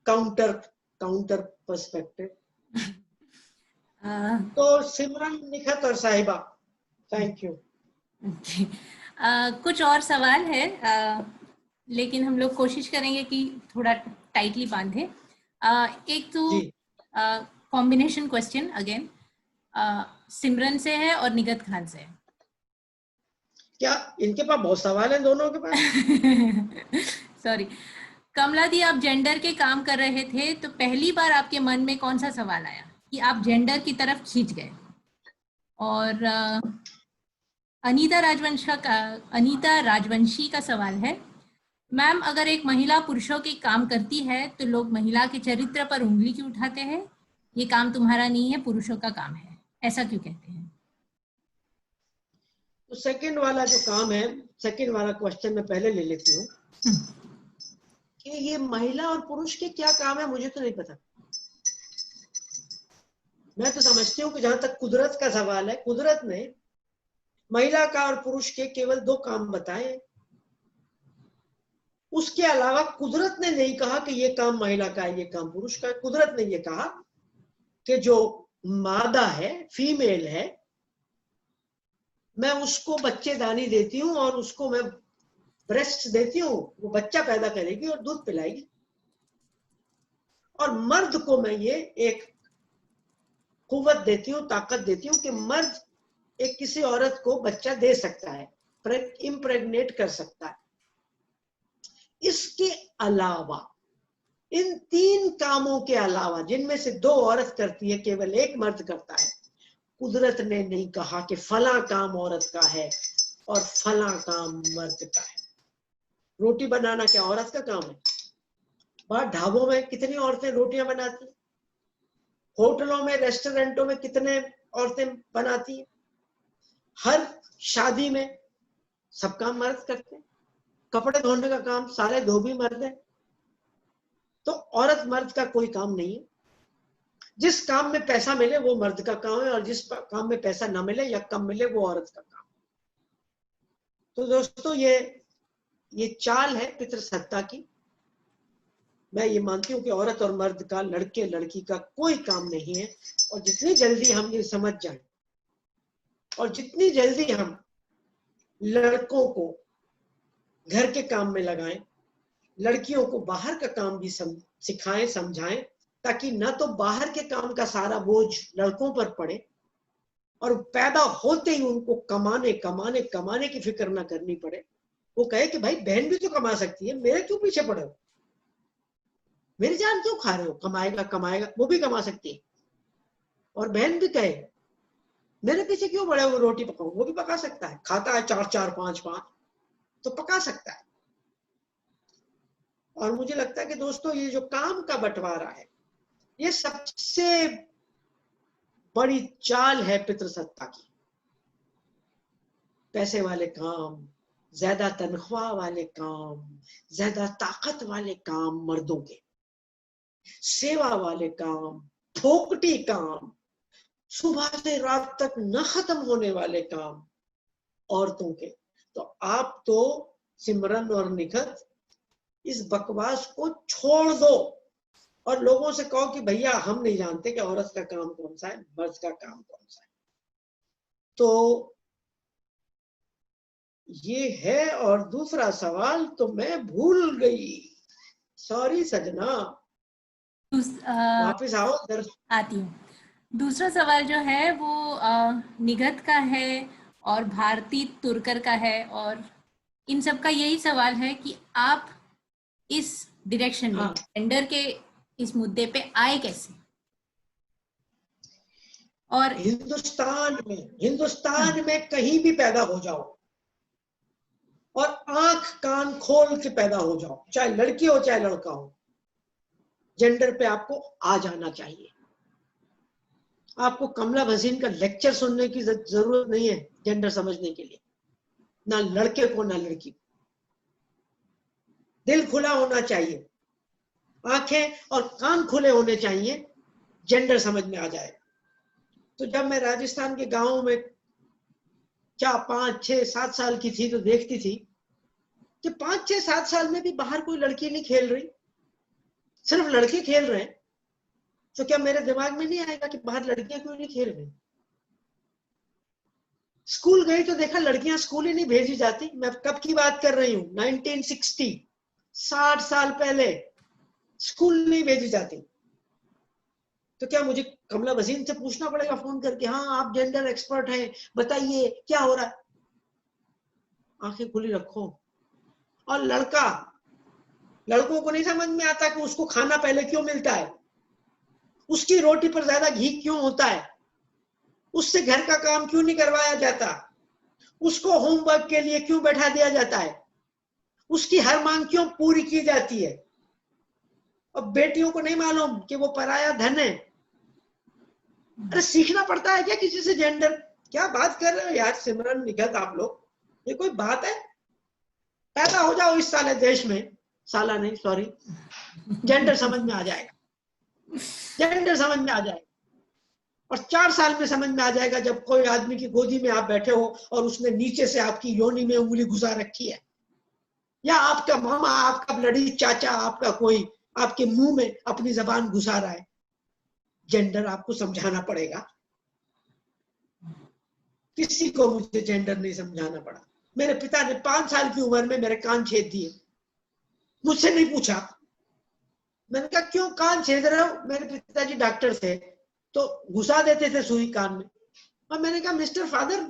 काउंटर पर्सपेक्टिव। तो सिमरन, निखत और साहिबा, थैंक यू। कुछ और सवाल है, लेकिन हम लोग कोशिश करेंगे कि थोड़ा टाइटली बांधे। एक तो कॉम्बिनेशन क्वेश्चन अगेन सिमरन से है और निगत खान से है। क्या इनके पास बहुत सवाल है दोनों के पास? सॉरी। कमला दी, आप जेंडर के काम कर रहे थे तो पहली बार आपके मन में कौन सा सवाल आया कि आप जेंडर की तरफ खींच गए? और अनीता राजवंशी का सवाल है, मैम अगर एक महिला पुरुषों के काम करती है तो लोग महिला के चरित्र पर उंगली क्यों उठाते हैं? ये काम तुम्हारा नहीं है, पुरुषों का काम है, ऐसा क्यों कहते हैं? तो सेकंड वाला जो काम है, सेकंड वाला क्वेश्चन मैं पहले ले लेती हूँ कि ये महिला और पुरुष के क्या काम है, मुझे तो नहीं पता। मैं तो समझती हूँ कि जहां तक कुदरत का सवाल है, कुदरत ने महिला का और पुरुष के केवल 2 काम बताए। उसके अलावा कुदरत ने नहीं कहा कि ये काम महिला का है, ये काम पुरुष का है। कुदरत ने ये कहा कि जो मादा है, फीमेल है, मैं उसको बच्चेदानी देती हूँ और उसको मैं ब्रेस्ट देती हूँ, वो बच्चा पैदा करेगी और दूध पिलाएगी। और मर्द को मैं ये एक कुव्वत देती हूँ, ताकत देती हूँ कि मर्द एक किसी औरत को बच्चा दे सकता है, इम्प्रेग्नेट कर सकता है। इसके अलावा, इन 3 कामों के अलावा, जिनमें से 2 औरत करती है, केवल 1 मर्द करता है, कुदरत ने नहीं कहा कि फला काम औरत का है और फला काम मर्द का है। रोटी बनाना क्या औरत का काम है? बाहर ढाबों में कितनी औरतें रोटियां बनाती, होटलों में, रेस्टोरेंटों में कितने औरतें बनाती हैं, हर शादी में सब काम मर्द करते हैं। कपड़े धोने का काम सारे धोबी मर्द है। तो औरत मर्द का कोई काम नहीं है। जिस काम में पैसा मिले वो मर्द का काम है, और जिस काम में पैसा ना मिले या कम मिले वो औरत का काम। तो दोस्तों ये चाल है पितृसत्ता की। मैं ये मानती हूँ कि औरत और मर्द का, लड़के लड़की का कोई काम नहीं है। और जितनी जल्दी हम ये समझ जाएं और जितनी जल्दी हम लड़कों को घर के काम में लगाएं, लड़कियों को बाहर का काम भी सिखाएं, समझाएं, ताकि ना तो बाहर के काम का सारा बोझ लड़कों पर पड़े और पैदा होते ही उनको कमाने कमाने कमाने की फिक्र ना करनी पड़े। वो कहे कि भाई बहन भी तो कमा सकती है, मेरे क्यों पीछे पड़े हो, मेरी जान क्यों खा रहे हो, कमाएगा कमाएगा, वो भी कमा सकती है। और बहन भी कहे मेरे पीछे क्यों पड़े हो, रोटी पकाओ, वो भी पका सकता है, खाता है 4-4 5-5 तो पका सकता है। और मुझे लगता है कि दोस्तों ये जो काम का बंटवारा है, ये सबसे बड़ी चाल है पितृसत्ता की। पैसे वाले काम, ज्यादा तनख्वाह वाले काम, ज्यादा ताकत वाले काम मर्दों के, सेवा वाले काम, फोकटी काम, सुबह से रात तक न खत्म होने वाले काम औरतों के। तो आप तो सिमरन और निखत इस बकवास को छोड़ दो और लोगों से कहो कि भैया हम नहीं जानते कि औरत का काम कौन सा है, मर्द का काम कौन सा है। तो ये है। और दूसरा सवाल तो मैं भूल गई, सॉरी सजना, वापिस आओ। आती हूँ। दूसरा सवाल जो है वो निगत का है और भारती तुर्कर का है, और इन सब का यही सवाल है कि आप इस डायरेक्शन में जेंडर के इस मुद्दे पे आए कैसे। और हिंदुस्तान में कहीं भी पैदा हो जाओ और आंख कान खोल के पैदा हो जाओ, चाहे लड़की हो चाहे लड़का हो, जेंडर पे आपको आ जाना चाहिए। आपको कमला भसीन का लेक्चर सुनने की जरूरत नहीं है जेंडर समझने के लिए, ना लड़के को ना लड़की को। दिल खुला होना चाहिए, आंखें और कान खुले होने चाहिए, जेंडर समझ में आ जाए। तो जब मैं राजस्थान के गांवों में 4, 5, 6, 7 साल की थी तो देखती थी कि 5, 6, 7 साल में भी बाहर कोई लड़की नहीं खेल रही, सिर्फ लड़के खेल रहे हैं। तो क्या मेरे दिमाग में नहीं आएगा कि बाहर लड़कियां क्यों नहीं खेल रही। स्कूल गई तो देखा लड़कियां स्कूल ही नहीं भेजी जाती। मैं कब की बात कर रही हूँ, 1960, 60 साल पहले स्कूल नहीं भेजी जाती। तो क्या मुझे कमला भसीन से पूछना पड़ेगा फोन करके, हाँ आप जेंडर एक्सपर्ट हैं, बताइए क्या हो रहा है। आंखें खुली रखो। और लड़कों को नहीं समझ में आता कि उसको खाना पहले क्यों मिलता है, उसकी रोटी पर ज्यादा घी क्यों होता है, उससे घर का काम क्यों नहीं करवाया जाता, उसको होमवर्क के लिए क्यों बैठा दिया जाता है, उसकी हर मांग क्यों पूरी की जाती है। और बेटियों को नहीं मालूम कि वो पराया धन है। अरे सीखना पड़ता है क्या किसी से जेंडर। क्या बात कर रहे हो यार सिमरन निखत, आप लोग, ये कोई बात है। पैदा हो जाओ इस साले देश में, साला नहीं सॉरी, जेंडर समझ में आ जाएगा, जेंडर समझ में आ जाएगा। और 4 साल में समझ में आ जाएगा जब कोई आदमी की गोदी में आप बैठे हो और उसने नीचे से आपकी योनि में उंगली घुसा रखी है, या आपका मामा, आपका लड़ी चाचा, आपका कोई आपके मुंह में अपनी जबान घुसा रहा है। जेंडर आपको समझाना पड़ेगा। किसी को मुझे जेंडर नहीं समझाना पड़ा। मेरे पिता ने 5 साल की उम्र में मेरे कान छेद दिए, मुझसे नहीं पूछा। मैंने कहा क्यों कान छेद रहे हो, मेरे पिताजी डॉक्टर थे तो घुसा देते थे सुई कान में। और मैंने कहा मिस्टर फादर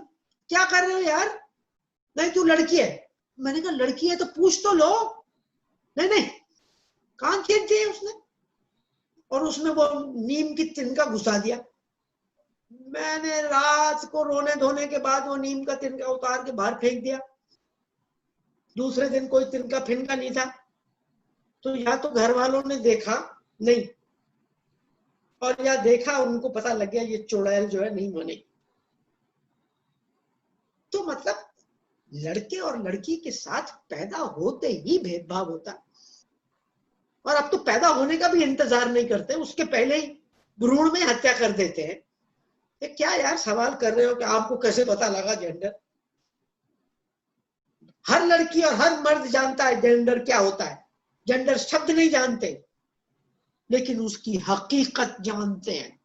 क्या कर रहे हो यार, नहीं तू लड़की है। मैंने कहा लड़की है तो पूछ तो लो। नहीं कान छेद दिए उसने, और उसमें वो नीम की तिनका घुसा दिया। मैंने रात को रोने धोने के बाद वो नीम का तिनका उतार के बाहर फेंक दिया। दूसरे दिन कोई तिनका फिनका नहीं था। तो या तो घर वालों ने देखा नहीं, और या देखा उनको पता लग गया ये चुड़ैल जो है नहीं मानेगी। तो मतलब लड़के और लड़की के साथ पैदा होते ही भेदभाव होता है। और अब तो पैदा होने का भी इंतजार नहीं करते, उसके पहले ही भ्रूण में हत्या कर देते हैं। ये क्या यार सवाल कर रहे हो कि आपको कैसे पता लगा जेंडर? हर लड़की और हर मर्द जानता है जेंडर क्या होता है। जेंडर शब्द नहीं जानते, लेकिन उसकी हकीकत जानते हैं।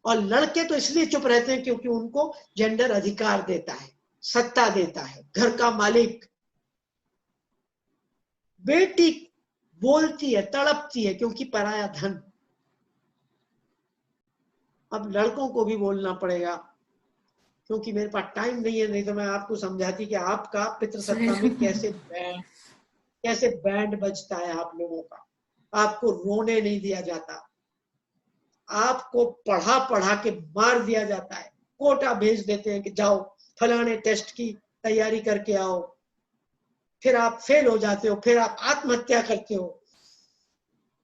और लड़के तो इसलिए चुप रहते हैं क्योंकि उनको जेंडर अधिकार देता है, सत्ता देता है, घर का मालिक। बेटी बोलती है, तड़पती है क्योंकि पराया धन। अब लड़कों को भी बोलना पड़ेगा, क्योंकि मेरे पास टाइम नहीं है, नहीं तो मैं आपको समझाती कि आपका पितृसत्ता में कैसे बैंड बजता है आप लोगों का। आपको रोने नहीं दिया जाता, आपको पढ़ा पढ़ा के मार दिया जाता है। कोटा भेज देते हैं कि जाओ फलाने टेस्ट की तैयारी करके आओ, फिर आप फेल हो जाते हो, फिर आप आत्महत्या करते हो।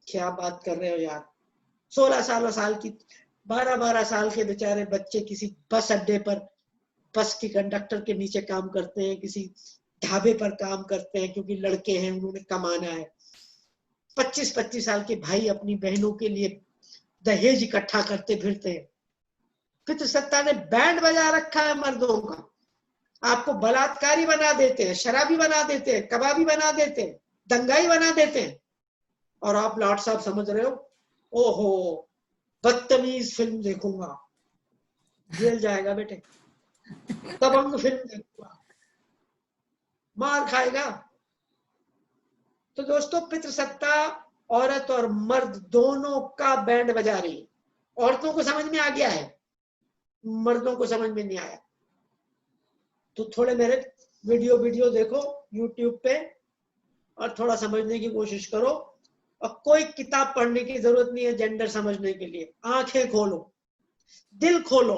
क्या बात कर रहे हो यार? 16 साल की 12 साल के बेचारे बच्चे किसी बस अड्डे पर बस के कंडक्टर के नीचे काम करते हैं, किसी ढाबे पर काम करते हैं क्योंकि लड़के हैं, उन्होंने कमाना है। 25-25 साल के भाई अपनी बहनों के लिए दहेज इकट्ठा करते फिरते हैं। पितृसत्ता ने बैंड बजा रखा है मर्दों का। आपको बलात्कारी बना देते हैं, शराबी बना देते हैं, कबाबी बना देते हैं, दंगाई बना देते हैं। और आप लॉर्ड साहब समझ रहे हो, ओहो बदतमीज फिल्म देखूंगा, जेल जाएगा बेटे, दबंग फिल्म देखूंगा, मार खाएगा। तो दोस्तों पितृसत्ता औरत और मर्द दोनों का बैंड बजा रही है। औरतों को समझ में आ गया है, मर्दों को समझ में नहीं आया। तो थोड़े मेरे वीडियो देखो YouTube पे और थोड़ा समझने की कोशिश करो। और कोई किताब पढ़ने की जरूरत नहीं है जेंडर समझने के लिए। आंखें खोलो, दिल खोलो,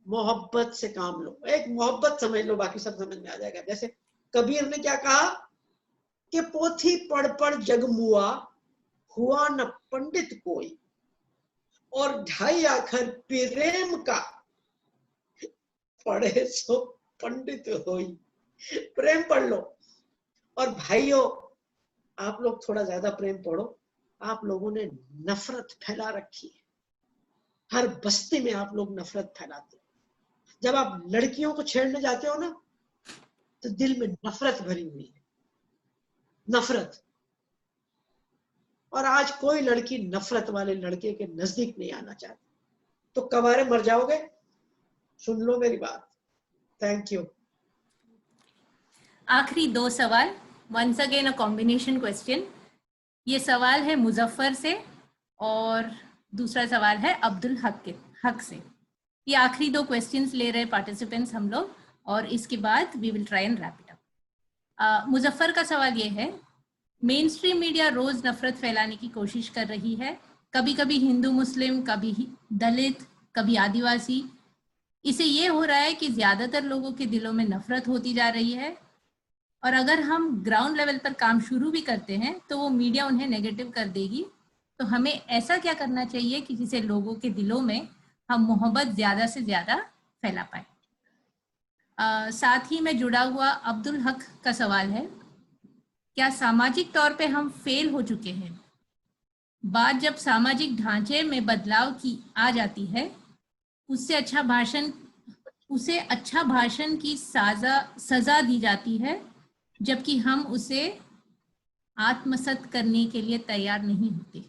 मोहब्बत से काम लो। एक मोहब्बत समझ लो, बाकी सब समझ में आ जाएगा। जैसे कबीर ने क्या कहा कि पोथी पढ़ पढ़ जग मुआ, हुआ न पंडित कोई, और 2.5 अक्षर प्रेम का, पढ़े सो पंडित होई। प्रेम पढ़ लो। और भाइयों, आप लोग थोड़ा ज्यादा प्रेम पढ़ो। आप लोगों ने नफरत फैला रखी है, हर बस्ती में आप लोग नफरत फैलाते हो। जब आप लड़कियों को छेड़ने जाते हो ना, तो दिल में नफरत भरी हुई है, नफरत। और आज कोई लड़की नफरत वाले लड़के के नजदीक नहीं आना चाहती। तो कवारे मर जाओगे। सुन लो मेरी बात। Thank you. आखिरी 2 सवाल, once again a combination question. ये सवाल है मुजफ्फर से और दूसरा सवाल है अब्दुल हक से। ये आखिरी 2 क्वेश्चंस ले रहे पार्टिसिपेंट्स हम लोग, और इसके बाद we will try and wrap it up. Muzaffar का सवाल ये है, मेन स्ट्रीम मीडिया रोज नफरत फैलाने की कोशिश कर रही है, कभी कभी हिंदू मुस्लिम, कभी दलित, कभी आदिवासी। इसे ये हो रहा है कि ज्यादातर लोगों के दिलों में नफरत होती जा रही है, और अगर हम ग्राउंड लेवल पर काम शुरू भी करते हैं तो वो मीडिया उन्हें नेगेटिव कर देगी। तो हमें ऐसा क्या करना चाहिए कि जिसे लोगों के दिलों में हम मोहब्बत ज्यादा से ज्यादा फैला पाए। साथ ही में जुड़ा हुआ अब्दुल हक का सवाल है, क्या सामाजिक तौर पे हम फेल हो चुके हैं? बात जब सामाजिक ढांचे में बदलाव की आ जाती है, उसे अच्छा भाषण की सजा दी जाती है, जबकि हम उसे आत्मसात करने के लिए तैयार नहीं होते।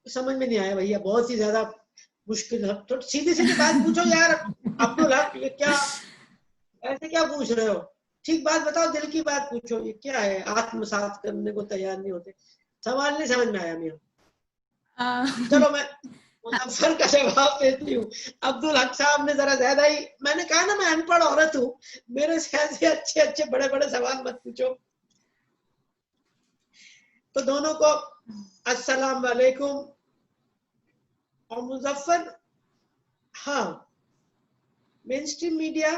समझ में नहीं आया भैया, बहुत ही ज्यादा मुश्किल है। तो सीधी सीधी बात पूछो यार अब्दुल हक, ये क्या ऐसे क्या पूछ रहे हो? ठीक बात बताओ, दिल की बात पूछो। ये क्या है आत्मसात करने को तैयार नहीं होते? सवाल नहीं समझ में आया मेरा। चलो मैं मुजफ्फर का जवाब देती हूँ। अब्दुल हक साहब ने जरा ज्यादा ही, मैंने कहा ना मैं अनपढ़ औरत हूँ, मेरे से ऐसे अच्छे अच्छे बड़े बड़े सवाल मत पूछो। तो दोनों को अस्सलाम वालेकुम। और मुजफ्फर, हाँ, मेन स्ट्रीम मीडिया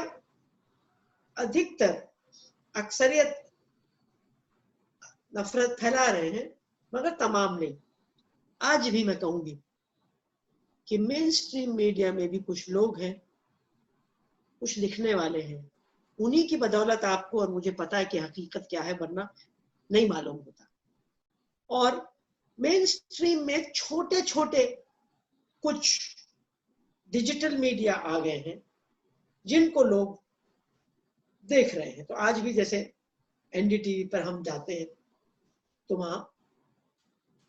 अधिकतर अक्सरियत नफरत फैला रहे हैं, मगर तमाम नहीं। आज भी मैं कहूंगी कि मेन स्ट्रीम मीडिया में भी कुछ लोग हैं कुछ लिखने वाले हैं, उन्हीं की बदौलत आपको और मुझे पता है कि हकीकत क्या है, वरना नहीं मालूम होता। और मेन स्ट्रीम में छोटे छोटे कुछ डिजिटल मीडिया आ गए हैं जिनको लोग देख रहे हैं। तो आज भी जैसे एनडीटीवी पर हम जाते हैं तो वहां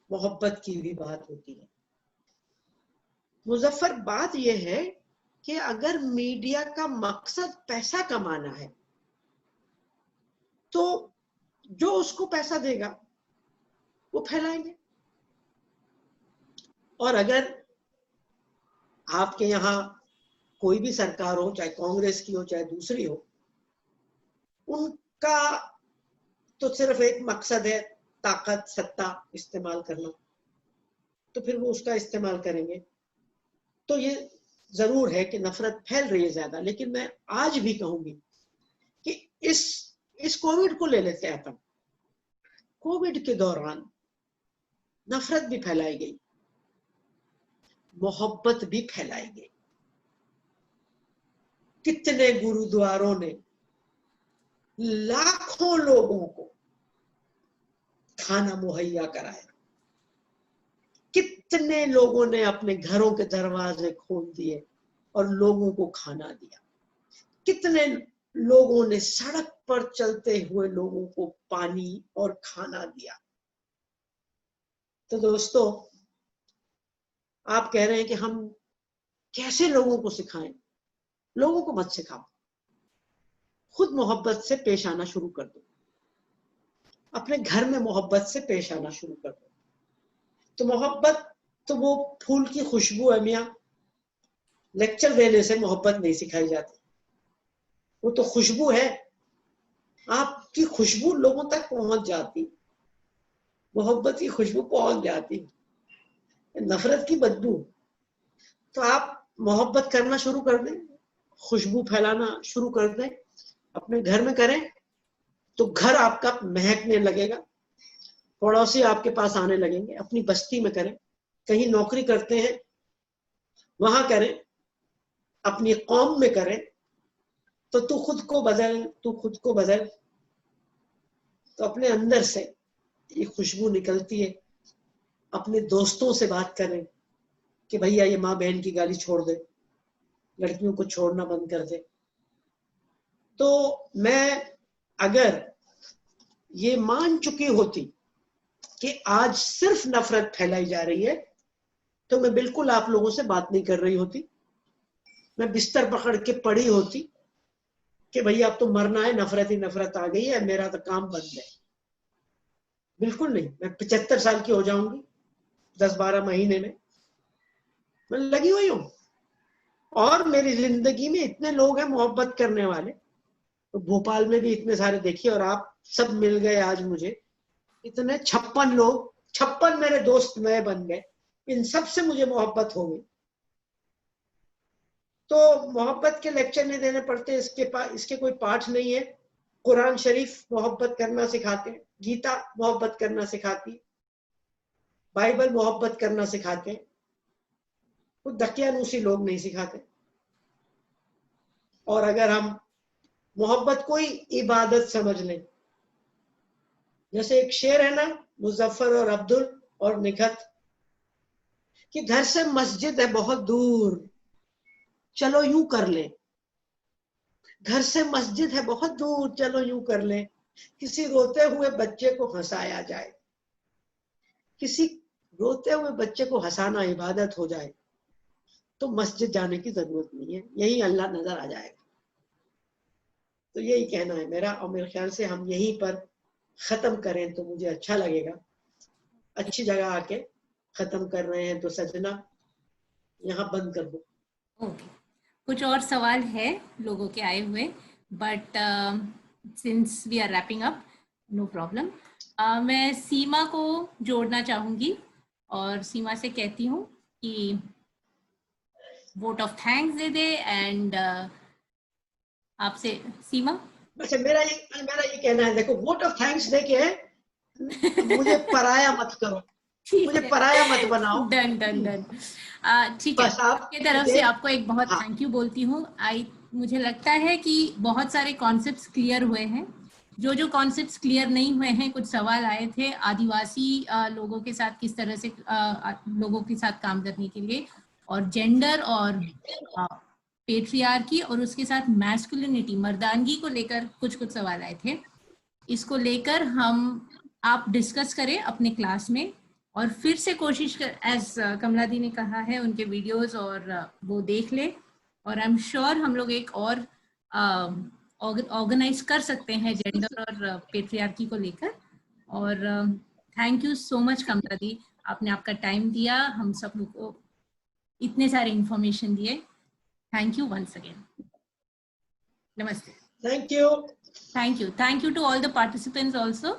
मोहब्बत की भी बात होती है। मुजफ्फर, बात यह है कि अगर मीडिया का मकसद पैसा कमाना है तो जो उसको पैसा देगा वो फैलाएंगे। और अगर आपके यहाँ कोई भी सरकार हो, चाहे कांग्रेस की हो चाहे दूसरी हो, उनका तो सिर्फ एक मकसद है ताकत सत्ता इस्तेमाल करना, तो फिर वो उसका इस्तेमाल करेंगे। तो ये जरूर है कि नफरत फैल रही है ज्यादा। लेकिन मैं आज भी कहूंगी कि इस कोविड को ले लेते हैं अपन। कोविड के दौरान नफरत भी फैलाई गई, मोहब्बत भी फैलाई गई। कितने गुरुद्वारों ने लाखों लोगों को खाना मुहैया कराया, कितने लोगों ने अपने घरों के दरवाजे खोल दिए और लोगों को खाना दिया, कितने लोगों ने सड़क पर चलते हुए लोगों को पानी और खाना दिया। तो दोस्तों, आप कह रहे हैं कि हम कैसे लोगों को सिखाएं? लोगों को मत सिखाओ, खुद मोहब्बत से पेश आना शुरू कर दो, अपने घर में मोहब्बत से पेश आना शुरू कर दो। तो मोहब्बत तो वो फूल की खुशबू है मियां, लेक्चर देने से मोहब्बत नहीं सिखाई जाती, वो तो खुशबू है। आपकी खुशबू लोगों तक पहुंच जाती, मोहब्बत की खुशबू पहुंच जाती, नफरत की बदबू। तो आप मोहब्बत करना शुरू कर दें, खुशबू फैलाना शुरू कर दें, अपने घर में करें तो घर आपका महकने लगेगा, पड़ोसी आपके पास आने लगेंगे। अपनी बस्ती में करें, कहीं नौकरी करते हैं वहां करें, अपनी कौम में करें। तो तू खुद को बदल, तू खुद को बदल। तो अपने अंदर से ये खुशबू निकलती है। अपने दोस्तों से बात करें कि भैया ये माँ बहन की गाली छोड़ दे, लड़कियों को छोड़ना बंद कर दे। तो मैं अगर ये मान चुकी होती कि आज सिर्फ नफरत फैलाई जा रही है तो मैं बिल्कुल आप लोगों से बात नहीं कर रही होती। मैं बिस्तर पकड़ के पड़ी होती कि भैया अब तो मरना है, नफरत ही नफरत आ गई है, मेरा तो काम बंद है। बिल्कुल नहीं, मैं 75 साल की हो जाऊंगी 10-12 महीने में, मैं लगी हुई हूं। और मेरी जिंदगी में इतने लोग हैं मोहब्बत करने वाले, तो भोपाल में भी इतने सारे देखिए, और आप सब मिल गए आज मुझे, इतने 56 लोग, 56 मेरे दोस्त नए बन गए, इन सब से मुझे मोहब्बत हो गई। तो मोहब्बत के लेक्चर नहीं देने पड़ते, इसके कोई पाठ नहीं है। कुरान शरीफ मोहब्बत करना सिखाते हैं, गीता मोहब्बत करना सिखाती, बाइबल मोहब्बत करना सिखाते हैं, वो दकियानूसी लोग नहीं सिखाते। और अगर हम मोहब्बत को ही इबादत समझ लें, जैसे एक शेर है ना मुजफ्फर और अब्दुल और निखत, कि घर से मस्जिद है बहुत दूर, चलो यूं कर ले। घर से मस्जिद है बहुत दूर, चलो यूं कर ले। किसी रोते हुए बच्चे को हंसाया जाए, किसी रोते हुए बच्चे को हंसाना इबादत हो जाए तो मस्जिद जाने की जरूरत नहीं है, यही अल्लाह नजर आ जाएगा। तो यही कहना है मेरा, और मेरे ख्याल से हम यहीं पर खत्म करें तो मुझे अच्छा लगेगा। अच्छी जगह आके खत्म कर रहे हैं तो सजना यहाँ बंद कर दो। ओके, कुछ और सवाल है लोगों के आए हुए, but since we are wrapping up, no problem. मैं सीमा को जोड़ना चाहूंगी और सीमा से कहती हूँ कि vote of thanks they they. And आपसे सीमा, अच्छा, मेरा ये कहना है, देखो वोट ऑफ थैंक्स दे के मुझे पराया मत करो, मुझे पराया मत बनाओ। Done done done. ठीक है, बस आप आपके तरफ से आपको एक बहुत हाँ, थैंक यू बोलती हूँ। आई मुझे लगता है कि बहुत सारे कॉन्सेप्ट्स क्लियर हुए हैं। जो कॉन्सेप्ट्स क्लियर नहीं हुए हैं, कुछ सवाल आए थे आदिवासी लोगों के साथ किस तरह से लोगों के साथ काम करने के लिए, और जेंडर और पेट्रियार्की और उसके साथ मैस्कुलिनिटी, मर्दानगी को लेकर कुछ सवाल आए थे। इसको लेकर आप डिस्कस करें अपने क्लास में, और फिर से कोशिश कर, एज कमला दी ने कहा है, उनके वीडियोस और वो देख ले, और आई एम श्योर हम लोग एक और ऑर्गेनाइज कर सकते हैं जेंडर और पेट्रियार्की को लेकर। और थैंक यू सो मच कमला दी, आपने आपका टाइम दिया, हम सब लोग को इतने सारे इंफॉर्मेशन दिए। Thank you once again. नमस्ते। Thank you to all the participants also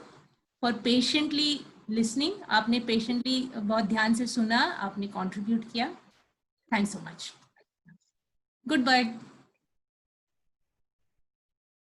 for patiently listening. आपने पेशेंटली बहुत ध्यान से सुना, आपने कंट्रीब्यूट किया। Thanks so much. Good bye.